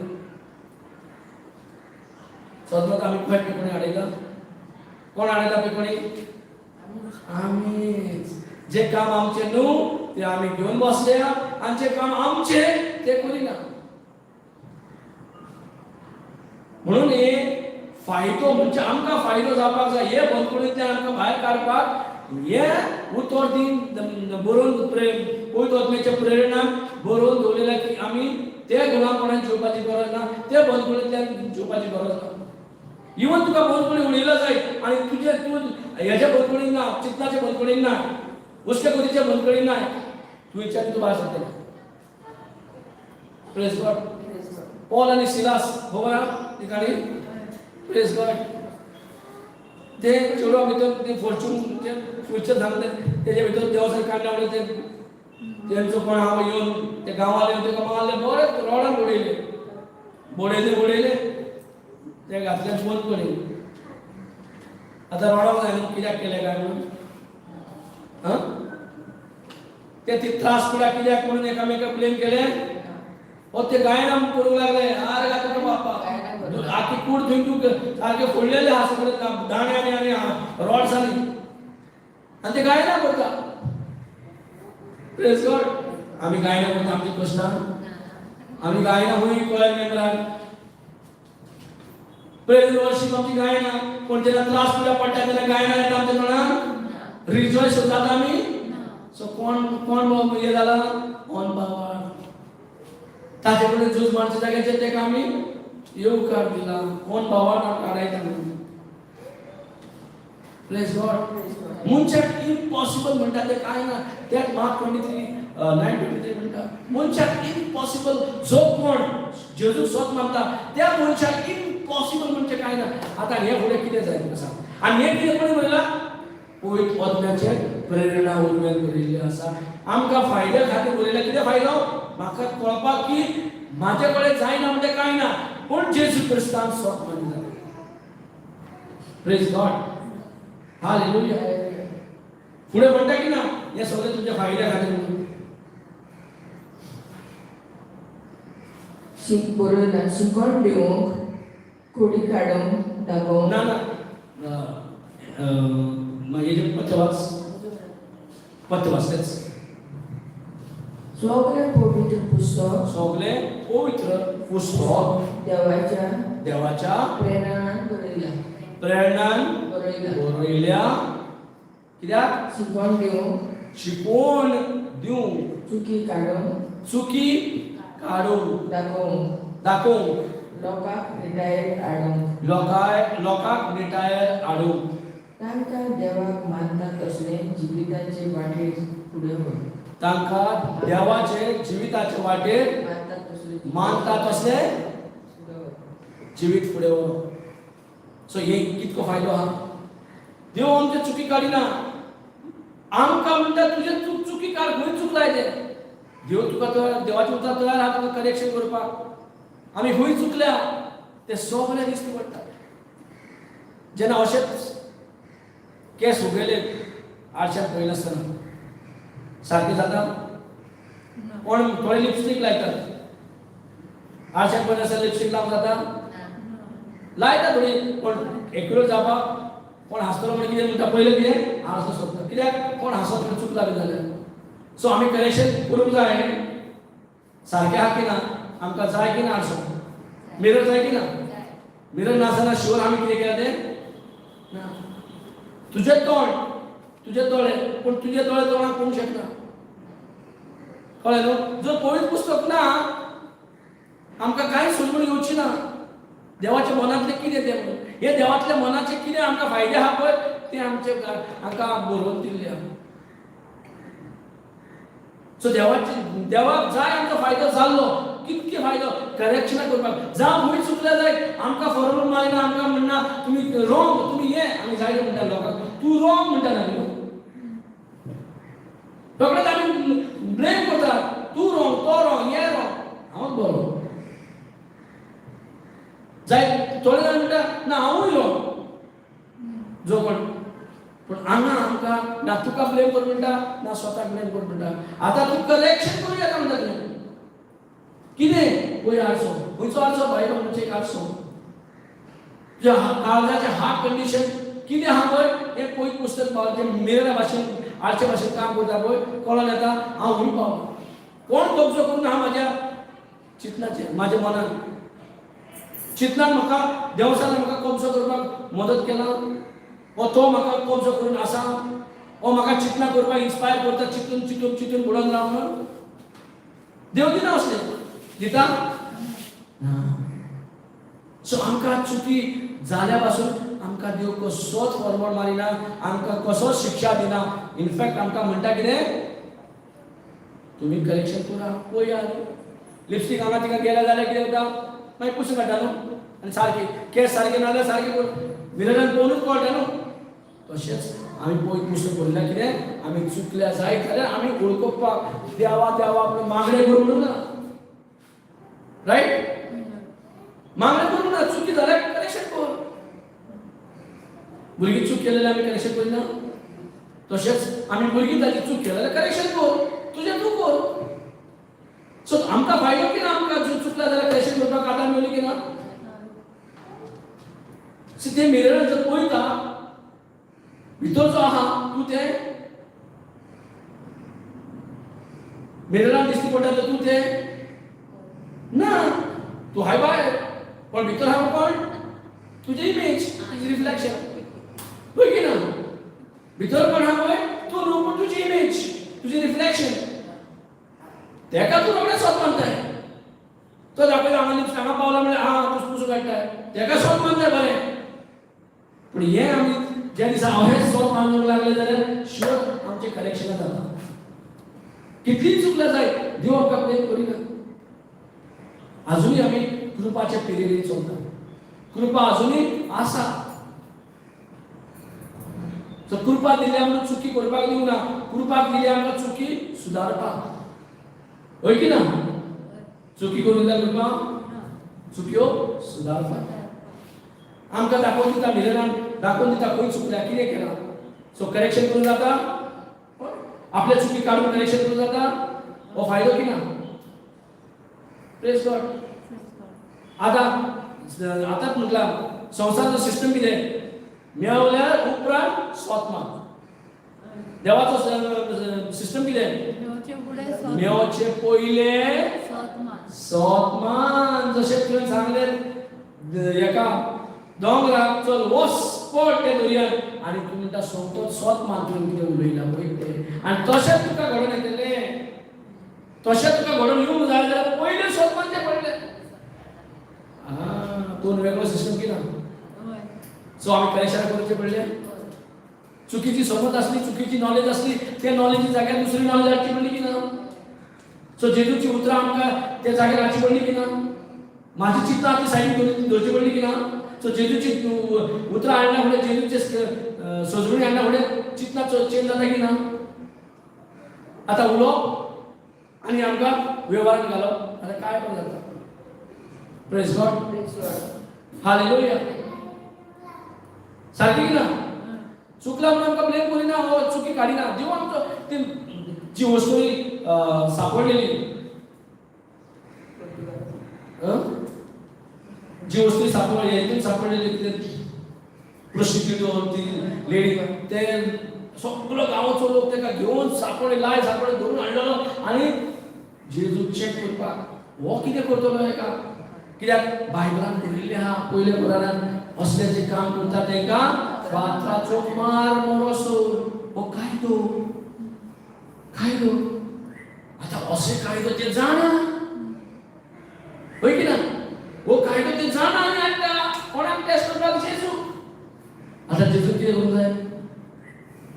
सदनात आम्ही फाईट पेपणी हाडयला कोण हाडयला पेपणी आम्ही जे काम आमचे न्हू ते आम्ही घेऊन बसले आणि जे काम आमचे ते करिना म्हणून हे फायदो म्हणजे आमकां फायदो जावपाक जाय हे बंदखणींतल्यान आमकां भायर काडपाक हे उतर दिन बरोवन पयत वचपाचे प्रेरणा बरोवन दवरलेल्या की आमी ते गुणापणान जेवपाची गरज ना ते बंदखणींतल्यान जेवपाची गरज ना इवन तुका बंदखणी उडयला जाय आणि तुजे तूं हेच्या बंदखणीन ना चिंतनाच्या बंदखणीन ना उश्टेकोतीच्या बंदखणीन ना तूं विचार तूं भायर सरतलो प्रेज गॉड पॉल आणि सिलास खबर आहा ठिकाणी प्रेज गॉड ते चेडवा भितर ते फॉर्च्यून ते फ्युचर सांगले तेजे भितर देवाचे काडले ते तेंचो कोण हांव येवन ते गांवाले तेका मारले बरे रोडान बोडयले ते घातले बंद करी आतां रोडाक जाय न्हू कित्याक केलें काय म्हणून ते त्रास कुडाक कित्याक म्हणून एकामेकाक ब्लेम केले ओ ते गायना करूंक लागले आरे गाता बापा आखी कूड थंय तूं सारके फोडलेले आसा परत दाणे आनी रॉड्स आनी आनी ते गायना करता प्रेज गॉड आमी गायना करता आमची कश्टां आमी गायना हुंय कोयर मेंबरान प्रेज वर्शीप आमची गायना कोण जेन्ना त्रास कुडा पडटा तेन्ना गायना येता आमच्या तोंडान रिजॉयस जाता आमी सो कोण हे जाला ऑन पावर ताचे कडेन झूज मारचे जाग्याचेर तेका आमी येवकार दिला कोण भावान काढायचा म्हणून प्रेज गॉड मनशाक इम्पॉसिबल म्हणटा ते काय ना त्यात मार्क 9:23 म्हणटा मनशाक इम्पॉसिबल जो कोण जेजू स्वत मानता त्या मनशाक इम्पॉसिबल म्हणजे काय ना आता हे फुडें कितें जाय तुका सांग आनी हे कितें कोणी म्हणला पयत वचण्याचे प्रेरणा उर्मेन बरयल्ली आसा आमकां फायद्या खातीर बरयल्या कितें फायदो म्हाका कळपाक की म्हाजे कडेन जायना म्हणजे काय ना पण जेजू क्रिस्तान स्वत मानला प्रेज गॉड हालेलुया पुढे म्हणता की ना हे सगळे तुमच्या फायद्या खातीर म्हणून शिक बरोयला शिकण दिवंक कोडी काडून दाखोवन ना मागीर पत्रवास तेच सगळे पवित्र पुस्तक सगळे पवित्र पुस्तक देवाच्या प्रेरणान बरयल्या कित्याक शिकवण दिवंक चुकी काडून दाखोवंक लोकांक निटायर हाडूंक तांकां देवाक मानता तसले जिविताचे वाटेर फुडें व्हर तांकां देवाचे जिविताचे वाटेर मानता तसले जिवीत फुडें व्हर सो हे कितको फायदो आहा देव आमचे चुकी काडिना आमकां म्हणटा तुजे चुकी काड खंय चुकलाय ते देव तुका देवाचे उतर तयार आहा तुका करेक्शन करपाक आमी खंय चुकल्या ते सगळे दिश्टी पडटा जेन्ना अशेंच केस उगयले आरशाक पळयनासतना सारकें जाता कोण थोडे लिपस्टीक लायतात आरशाक पळयनासतना लिपस्टीक लावंक जाता लायता थोडी पण एक्युरेट जावपाक कोण हांसतलो म्हणजे कितें म्हणटा पयलें कितें हांसो सोदता कित्याक कोण हांसत म्हणून चुकला बी जाल्यार सो आमी करेक्शन करूंक जाय सारकें आहा की ना आमकां जाय की ना हांसो मिरर जाय की ना मिरर नासतना शुअर आमी कितें केलें तें ना तुजें तोंड तुजे दोळे पूण तुजे दोळे तोंडाक पळोवंक शकना कळ्ळें न्हू जर पवित्र पुस्तक ना आमकां कांय सुचोवणी येवची ना देवाच्या मनांतलें कितें तें म्हणून हे देवांतल्या मनाचे कितें आमकां फायदे आहा पळय ते आमचे आमकां बरोवन दिल्ले आहा सो देवाक जाय आमकां फायदो जाल्लो कितके फायदो करेक्शना करपाक जावं खंय चुकल्या जाय आमकां फॉर्मल मारिना आमकां म्हणना तुमी रॉंग तुमी हे आमी जायते म्हणटा लोकांक तूं रॉंग म्हणटा न्हू सगळेच आमी ब्लेम करता तूं रॉंग तो रॉंग हे रॉंग हांव बरो जाय थोडे जाण म्हणटा ना हांवूय रॉंग जो कोण पूण हांगा आमकां ना तुका ब्लेम करून म्हणटा ना स्वताक ब्लेम करून म्हणटा आता तू करेक्शन करूया का म्हणटा तूं कितें पळय आरसो खंयचो आरसो बायबल म्हणजे एक आरसो तुज्या काळजाचें हार्ट कंडिशन कितें आहा पळय एक पळय पुस्तक पावले मिररा भाशेन आरच्या भाशेन काम करता पळय कळोन येता हांव हूंय पावलो कोण कब्जो करून हा म्हाज्या चिंतनाचेर म्हाज्या मनान चिंतनान म्हाका देवसाने म्हाका कब्जो करपाक मदत केला वो तो म्हाका कब्जो करून आसा वो म्हाका चिंतना करपाक इन्स्पायर करता चिंतून चिंतून चिंतून बुडोन रावन देव दिना असले दिता सो आमकां चुकी जाल्या पासून आमकां देव कसोच फॉरवर्ड मारिना आमकां कसोच शिक्षा दिना इनफॅक्ट आमकां म्हणटा कितें तुम्ही करेक्शन करा पळया लिपस्टिक हांगा तिका गेल्या जाल्यार कितें जाता मागीर पुसून काडटा न्हू आनी सारकी केस सारके ना जाल्यार सारके कर मिररान पळोवनूच कळटा न्हू तशेंच आमी पळय पुसून पडल्यार कितें आमी चुकल्या जायत जाल्यार आमी वळखुपाक देवा देवा आपले मागणे करूं म्हणून ना रायट मागणे करूं ना चुकी जाल्यार करेक्शन कर भुरगीं चूक केलेली आमी करेक्शन करिना तशेंच आमी भुरगीं ताची चूक केली जाल्यार करेक्शन कर तुजें तूं कर सो आमकां फायदो कितें आमकां चुकला जाल्यार करेक्शन करपाक आदार मेळ्ळी की ना सो ते मिररान जर पळयता भितर जो आहा तूं तें मिररान दिश्टी पडटा तर तूं तें ना तूं हाय भायर पण भितर आहा कोण तुजें इमेज तुजें रिफ्लेक्शन पळय की ना भितर कोण आहा पळय तूं न्हू पूण तुजी इमेज तुजें रिफ्लेक्शन तेका तूं रोखडें सोद मानताय तो दाखयता हांगा पावला म्हळ्यार हां पुसपुसून काडटाय तेका सोद मानताय बरें पूण हें आमी ज्या दिसा हांवें सोद मानूंक लागले जाल्यार शुअर आमचें करेक्शन जाता कितलीय चुकल्या जाय देव आमकां ब्लेम करिना अजुनूय आमी कृपाच्या पिरियडीन चलता कृपा अजुनूय आसा सो कृपा दिली आमकां चुकी करपाक दिवना कृपाक दिली आमकां चुकी सुदारपाक होय की ना चुकी करून दिल्या कृपा चुक्यो सुदारपाक आमकां दाखोवन दिता मिररान दाखोवन दिता खंय चुकल्या कितें केलां सो करेक्शन करून जाता आपल्या चुकी काढून करेक्शन करून जाता हो फायदो की ना प्रेज गॉड आतांच म्हटला संसाराचो सिस्टम कितें मेळल्यार उपरांत स्वत मान देवाचो सिस्टम कितें मेवचे पयले स्वत मान जशें तुवें सांगलें एका दोंगराक चल वस पड ते दर्यान आनी तूं म्हणटा सोमतो स्वत मान तुवें कितें उलयला पळय तें आनी तशेंच तुका घडोवन येतलें तशें तुका घडोवन येवंक जाय जाल्यार पयलें स्वत मान तें पडलें दोन वेगळो सिस्टम किना सो आमी करेक्शन करचें पडलें चुकीची समज असली चुकीची नॉलेज असली ते नॉलेजी जाग्यार दुसरी नॉलेज हाडची पडली की ना सो जेजूची उतरां आमकां त्या जाग्यार हाडची पडली की ना म्हाजी चिंतां ती सायडीन करून दवरची पडली की ना सो जेजूची उतरां हाडल्या फुडें जेजूचे सजवणी हाडल्या फुडें चिंतना चेंज जाता की ना आतां उलोवप आनी आमकां वेव्हारांत घालप आतां काय पण जाता प्रेज गॉड हालेलुया सारकी की ना चुकला म्हणून आमकां ब्लेम करिना हो चुकी काडिना देव आमचो ती जी वस्तू सापडलेली जी वस्तू सापडलेली प्रोस्टिट्यूट ती लेडी ते सगळो गांवचो लोक तेका घेवन सापडे धरून हाडलेलो आनी जेजू चेक करपाक हो कितें करतलो हेका कित्याक बायबलान बरयल्लें आहा पयल्या पुराणांत असलें जें काम करता तेंकां पात्राचो मार मोरोसो हो कायदो आतां अशें कायदो ते जाणा होय की ना हो कायदो ते जाणा आनी हाडटा कोणाक टेस्ट करपाक जेजू आतां जेजू कितें करूंक जाय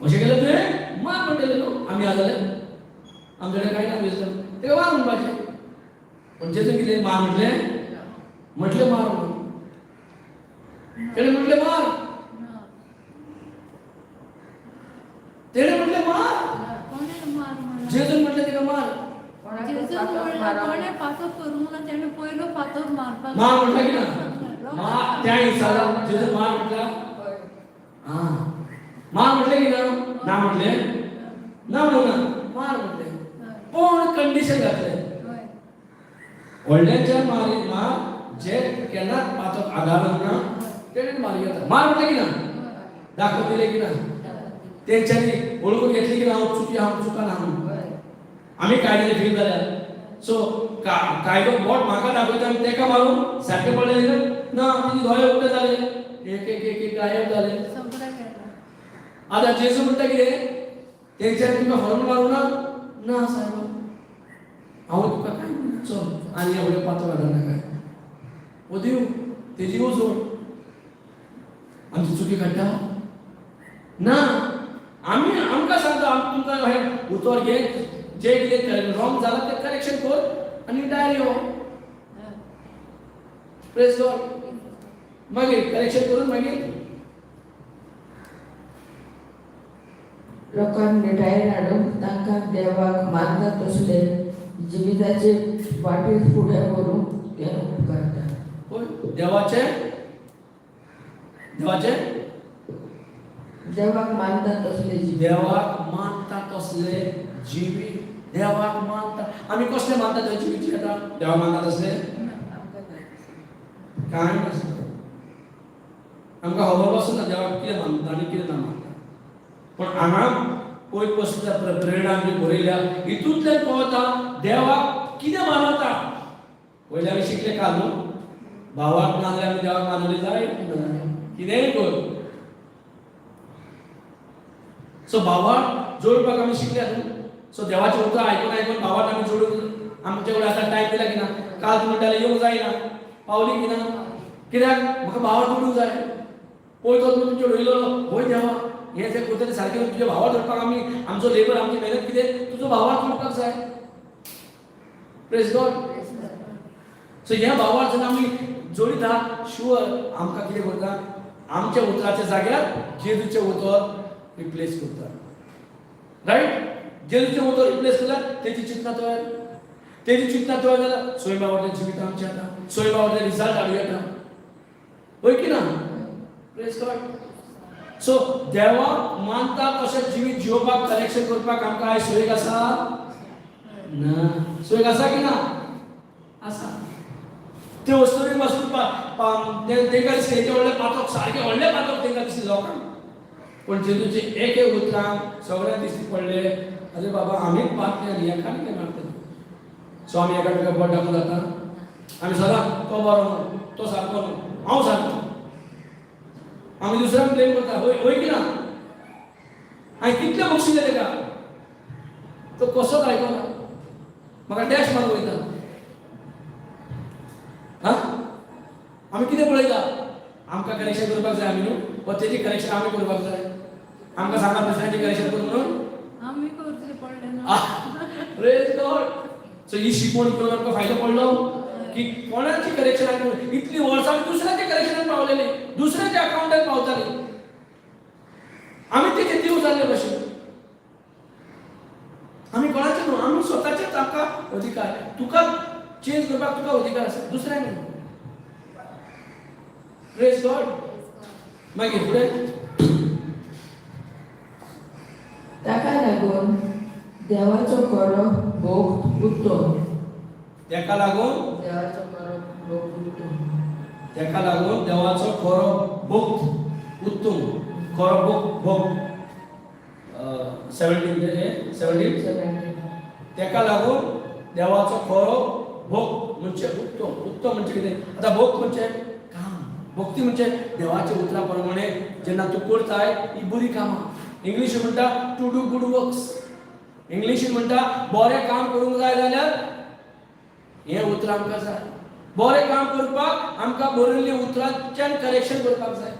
अशें केलें तुवें मार म्हणटलें न्हू आमी आहा जाल्यार आमचे कडेन कांय ना विजडम तेका मार म्हणपाचें पण जेजू कितें मार म्हटलें मार म्हणून तेणें म्हटलें मार तेणें म्हटलें मार जेजून म्हटलें तिका मार मार म्हटला की ना मार त्या हिसाबान जेजून मार म्हटला मार म्हटलें की ना ना म्हणले ना म्हणून मार म्हणले पण कंडिशन घातले व्हडल्यांच्या मार जे केन्ना पातक आधार ना तेणे मार घेता मार म्हणले की ना दाखवून दिले की ना त्यांच्यानी ओळखून घेतली की हांव चुकी हांव चुका ना आम्ही कायद्याने फील जाल्या सो कायदो बोट म्हाका दाखयता आनी तेका मारून सारके पडले ना तिचे दोळे उक्ते जाले एक एक एक एक गायब जाले आता जेजू म्हणटा कितें तेंच्यानी तुका हरून मारूं ना साहेब हांव तुका काय म्हणना चल आनी एवढे पातळ घालना काय ओ देव तेजी जोड आमची चुकी काडटा ना आमी आमकां सांगता तुमकां हे उतर घे जे कितें रॉंग जालां तें करेक्शन कर आनी डायरी यो प्रेज गॉड मागीर करेक्शन करून मागीर लोकांक निटायेर हाडून तांकां देवाक मानता तसले जिविताचे वाटेर फुडें व्हरूंक ते उपकारता पळय देवाचे देवाक मानता तसले देवाक मानता तसले जिवीत देवाक मानता आमी कसले मानता ते जिवीत येता देवाक मानता तसले कांय नासता आमकां खबर आसना देवाक कितें मानता आनी कितें ना मानता पण हांगा पयस पसून प्रेरणा आमी बरयल्या हितूंतल्यान कळटा देवाक कितें मानता पयलीं आमी शिकले काल न्हू भावाक मानले आमी देवाक मानले जाय कितेंय कर सो भावाक जोडपाक आमी शिकल्या न्हू सो देवाचें उतर आयकून भावाक आमी जोडून आमचे कडेन आतां टायम दिला की ना काल तूं म्हणटाले येवंक जायना पावली की ना कित्याक म्हाका भावाक जोडूंक जाय पळय तो तुमचे उडयलो होय देवा हे जे कोतरी सारकें तुज्या भावाक जोडपाक आमी आमचो लेबर आमची मेहनत कितें तुजो भावाक जोडपाक जाय प्रेज गॉड सो ह्या भावाक जेन्ना आमी जोडिता शुअर आमकां कितें करता आमच्या उतराच्या जाग्यार जेजूचें उतर रिप्लेस करता रायट जेजूचें उतर रिप्लेस केल्यार तेजी चिंतना तयार जाल्यार सोयबा वाटलें जिवीत आमचें जाता सोयबा वाटलें रिजल्ट हाडूं येता होय की ना प्रेज गॉड सो देवाक मानता तशें जिवीत जिवपाक करेक्शन करपाक आमकां आयज सोयीक आसा ना सोयीक आसा की ना आसा ते वस्तूंनी पासून तेंका दिसलें व्हडले पातक सारके व्हडले पातक तेंका दिसले लोकांक पण जेजूचे एक एक उतरांक सगळ्यांक दिश्टी पडले अरे बाबा आमीच पातले आनी एकान कितें मारतले सो आमी एकामेकाक बोट दाखोवन जाता आमी सदां तो बरो न्हू तो सारको न्हू हांव सारको आमी दुसऱ्यांक ब्लेम करता होय की ना हांवें कितले बक्षिले तेका तो कसोच आयकना म्हाका डॅश मारून वयता हा आमी कितें पळयता आमकां करेक्शन करपाक जाय आमी न्हू वा तेजी करेक्शन आमी करपाक जाय आमकां सांगा दुसऱ्यांची करेक्शन करूं म्हणून आमी करतले पडले ना प्रेज गॉड सो ही शिकवण करून आमकां फायदो पडलो की कोणाची करेक्शन इतली वर्सां आमी दुसऱ्याच्या करेक्शनाक पावलेले दुसऱ्याच्या अकाउंटाक पावताले आमी तेचे दिव जाल्ले भशेन आमी कोणाचे न्हू आमी स्वताचेच आमकां अधिकार तुका चेंज करपाक तुका अधिकार आसा दुसऱ्यांक न्हू प्रेज गॉड मागीर फुडें ताका लागून देवाचो करप भोग उत्तम तेका लागून देवाचो करप भोग उत्तम तेका लागून देवाचो करप भोग उत्तम करप भोग 17 तेका लागून देवाचो करप भोग म्हणजे उत्तम म्हणजे कितें आतां भोग म्हणजे काम भक्ती म्हणजे देवाच्या उतरा प्रमाणे जेन्ना तूं करताय ही बरी कामां इंग्लिशीन म्हणटा टू डू गुड वर्क्स इंग्लिशीन म्हणटा बरें काम करूंक जाय जाल्यार हे उतर आमकां जाय बरें काम करपाक आमकां बरयल्ली उतरांच्यान करेक्शन करपाक जाय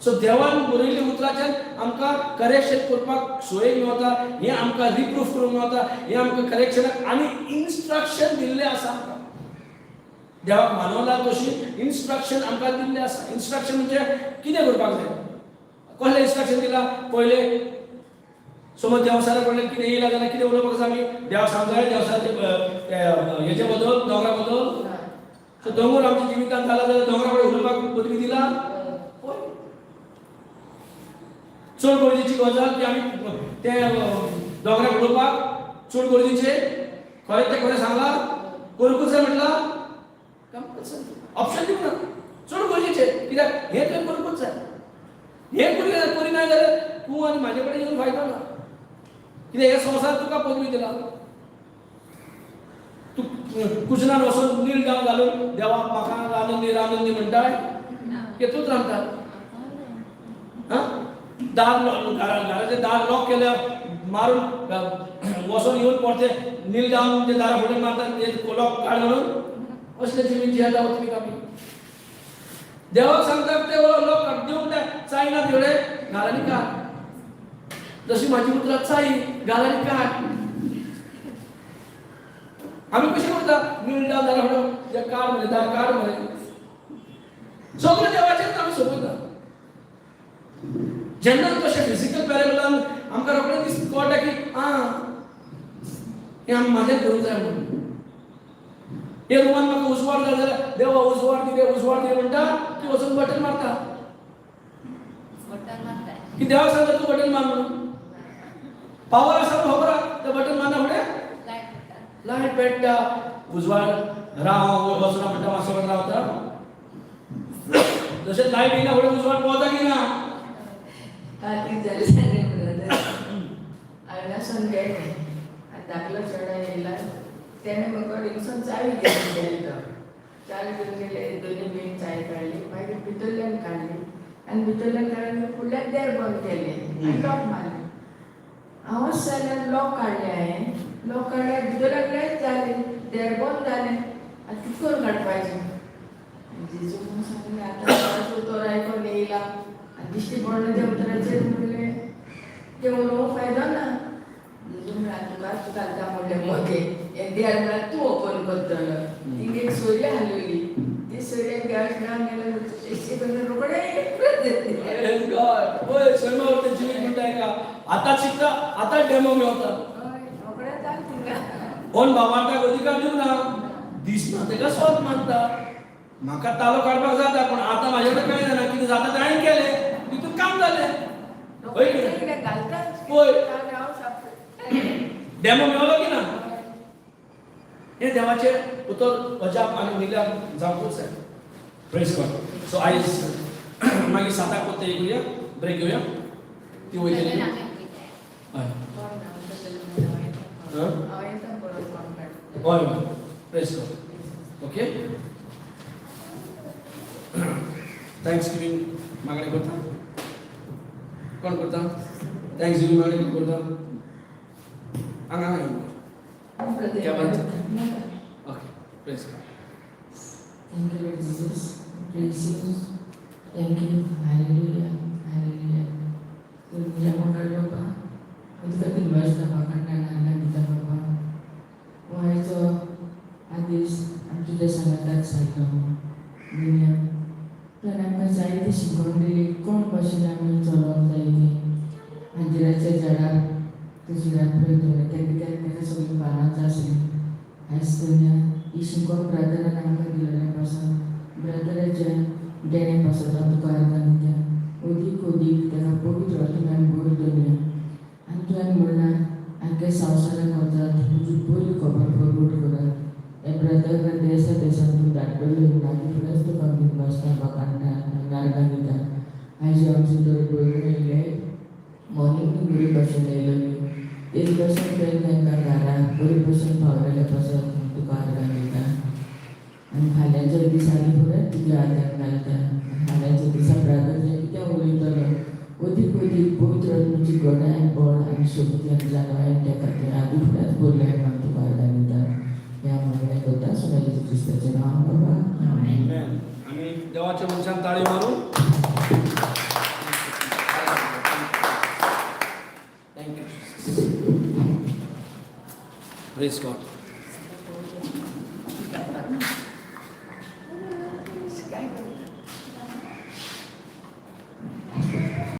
सो देवान बरयल्ली उतरांच्यान आमकां करेक्शन करपाक सोय मेळटा हे आमकां रिप्रूफ करूंक मेळटा हे आमकां करेक्शनाक आनी इन्स्ट्रक्शन दिल्लें आसा आमकां देवाक मानवला तशी इन्स्ट्रक्शन आमकां दिल्लें आसा इन्स्ट्रक्शन म्हणजे कितें करपाक जाय कसलें इन्स्ट्रक्शन दिलां पयलें समज देवसारा कडल्यान कितें येयला जाल्यार कितें उलोवपाक जाय आमी देव सांगताय देवसाचे हेचे बद्दल दोंगरा बद्दल सो दोंगर आमच्या जिवितांत जाला जाल्यार दोंगरा कडेन उलोवपाक पदवी दिला चड गरजेची गजाल की आमी ते दोंगराक उडोवपाक चड गरजेचे खरें ते खरें सांगला करूंकूच जाय म्हटला ऑप्शन दिवना चड गरजेचे कित्याक हें तुवें करूंकूच जाय हें करिना जाल्यार तूं आनी म्हाजे कडेन येवन फायदो ना कित्याक हे संवसार तुका पदवी दिला तूं कुजनान वचून नील डावन घालून देवाक म्हाका आनंदी आनंदी म्हणटाय केतूच रावता घराचे दार लॉक केल्या मारून वचून येवन पडते नील डावन ते दारा फुडें मारतात ते लॉक काड म्हणून असले जिवीत जियेता वचपी आमी देवाक सांगतात ते लॉक दिवंक जाय चायना तिकडे घालांनी काड जशी म्हाजी उतरां चाई घालांनी काड आमी कशें करता नील डावन दारा फुडें जे काड मरे दार काड मरे सगळें देवाचेर आमी सोपयता जेन्ना तशें फिजिकल पॅरेबलान आमकां रोखडें कळटा की हें आमी म्हाजें करूंक जाय म्हणून हे रुमान म्हाका उजवाड जाय जाल्यार देवा उजवाड दी म्हणटा ती वचून बटन मारता की देवाक सांगता तूं बटन मार म्हणून पावर आसा तो खबर आहा ते बटन मारना फुडें लायट पेट्टा उजवाड राव वचना म्हणटा मातसो वेळ रावता जशें लायट येयना फुडें उजवाड पळोवता की ना कितें जालें सांगलें ब्रदर हांगासून गेले आनी धाकलो चेडो येयला तेणें म्हाका रिंगसून चावी घेवन गेलो चावी घेवन गेले दोनी बीन चाय काडली मागीर भितरल्यान काडली आनी भितरल्यान काडून फुडल्यान देर बंद केलें आनी लॉक मारलें हांवच जाल्यार लॉक काडलें हांवें लॉक काडल्यार भितरल्यान लायट जाली देर बंद जालें आतां कितें करून काडपाचें जेजू म्हणून सांगलें आतां उतर आयकोन येयला दिश्टी पडलें त्या उतराचेर म्हणलें ते उलोवंक फायदो ना जेजू म्हळ्यार तुकाच घालता म्हणलें मोगे हें देर म्हळ्यार तूं ओपन करतलो तिंग एक सोयरी हालयली ती सोयऱ्याक गॅस नांव गेलें टेस्टी करून रोखडें जिवीत म्हणटा का आतां चिंतता आतां डेमो मेळटा रोखडें जालें तिंगा कोण बाबार्ताक अधिकार दिवना दिसना तेका स्वत मानता म्हाका तालो काडपाक जाता पूण आतां म्हाजे कडेन कांय जायना कितें जाता तें हांवें केलें तितून काम जालें कितें घालता पळय डेमो मेळलो की ना हें देवाचेर उतर अजाप आनी मिलाप जावपूच जाय प्रेज गॉड सो आयज मागीर 7 पोते घेवया ब्रेक घेवया ती वयतली हय हय praise God okay thanks giving मागणी करता कोण करता थँक्स गिविंग मागणी कोण करता हांगा okay praise God Thank you, Lord Jesus. Praise you. Thank you. Hallelujah. Hallelujah. Tuhan mengajar Bapa. Untuk kita bahasa bahkan anak-anak kita Bapa. Wah itu hadis sudah sangat saya dunia. Dan apa saya itu singgung diri kon bahasa kami tolong saya ini. Anjiraja jarak kesulitan berdoa. Ketika kita sudah panas asli. Hasilnya isingkong brother na naman kagilala pasal brother aja dene pasal tanto karatan niya udi tena pogit ratunan buru dunia antuan mula angke sausaran otat wujud puri kobar purut kurat brother ka desa tu dadol lagi pulas tu kami basta bakanda narga kita aja am sudah buru ile morning ni buru pasal ile 1% dengan kagara buru pasal power le pasal kargan kita आणि खाल्याच्या दिसांनी पुढे तुझ्या आधार घालता खाल्याच्या दिसा प्रार्थना कित्या उलयतलो अदीक पवित्र तुमची गोडाय बळ आनी शक्ती आनी जाणवाय त्या खातीर आदी फुडेंच बोरल्या म्हाका तुका आदार दिता ह्या मागण्या करता सोना येशू क्रिस्ताचें नांव बाबा आमेन आमी देवाच्या मनशान ताळी मारू थँक्यू प्रेज गॉड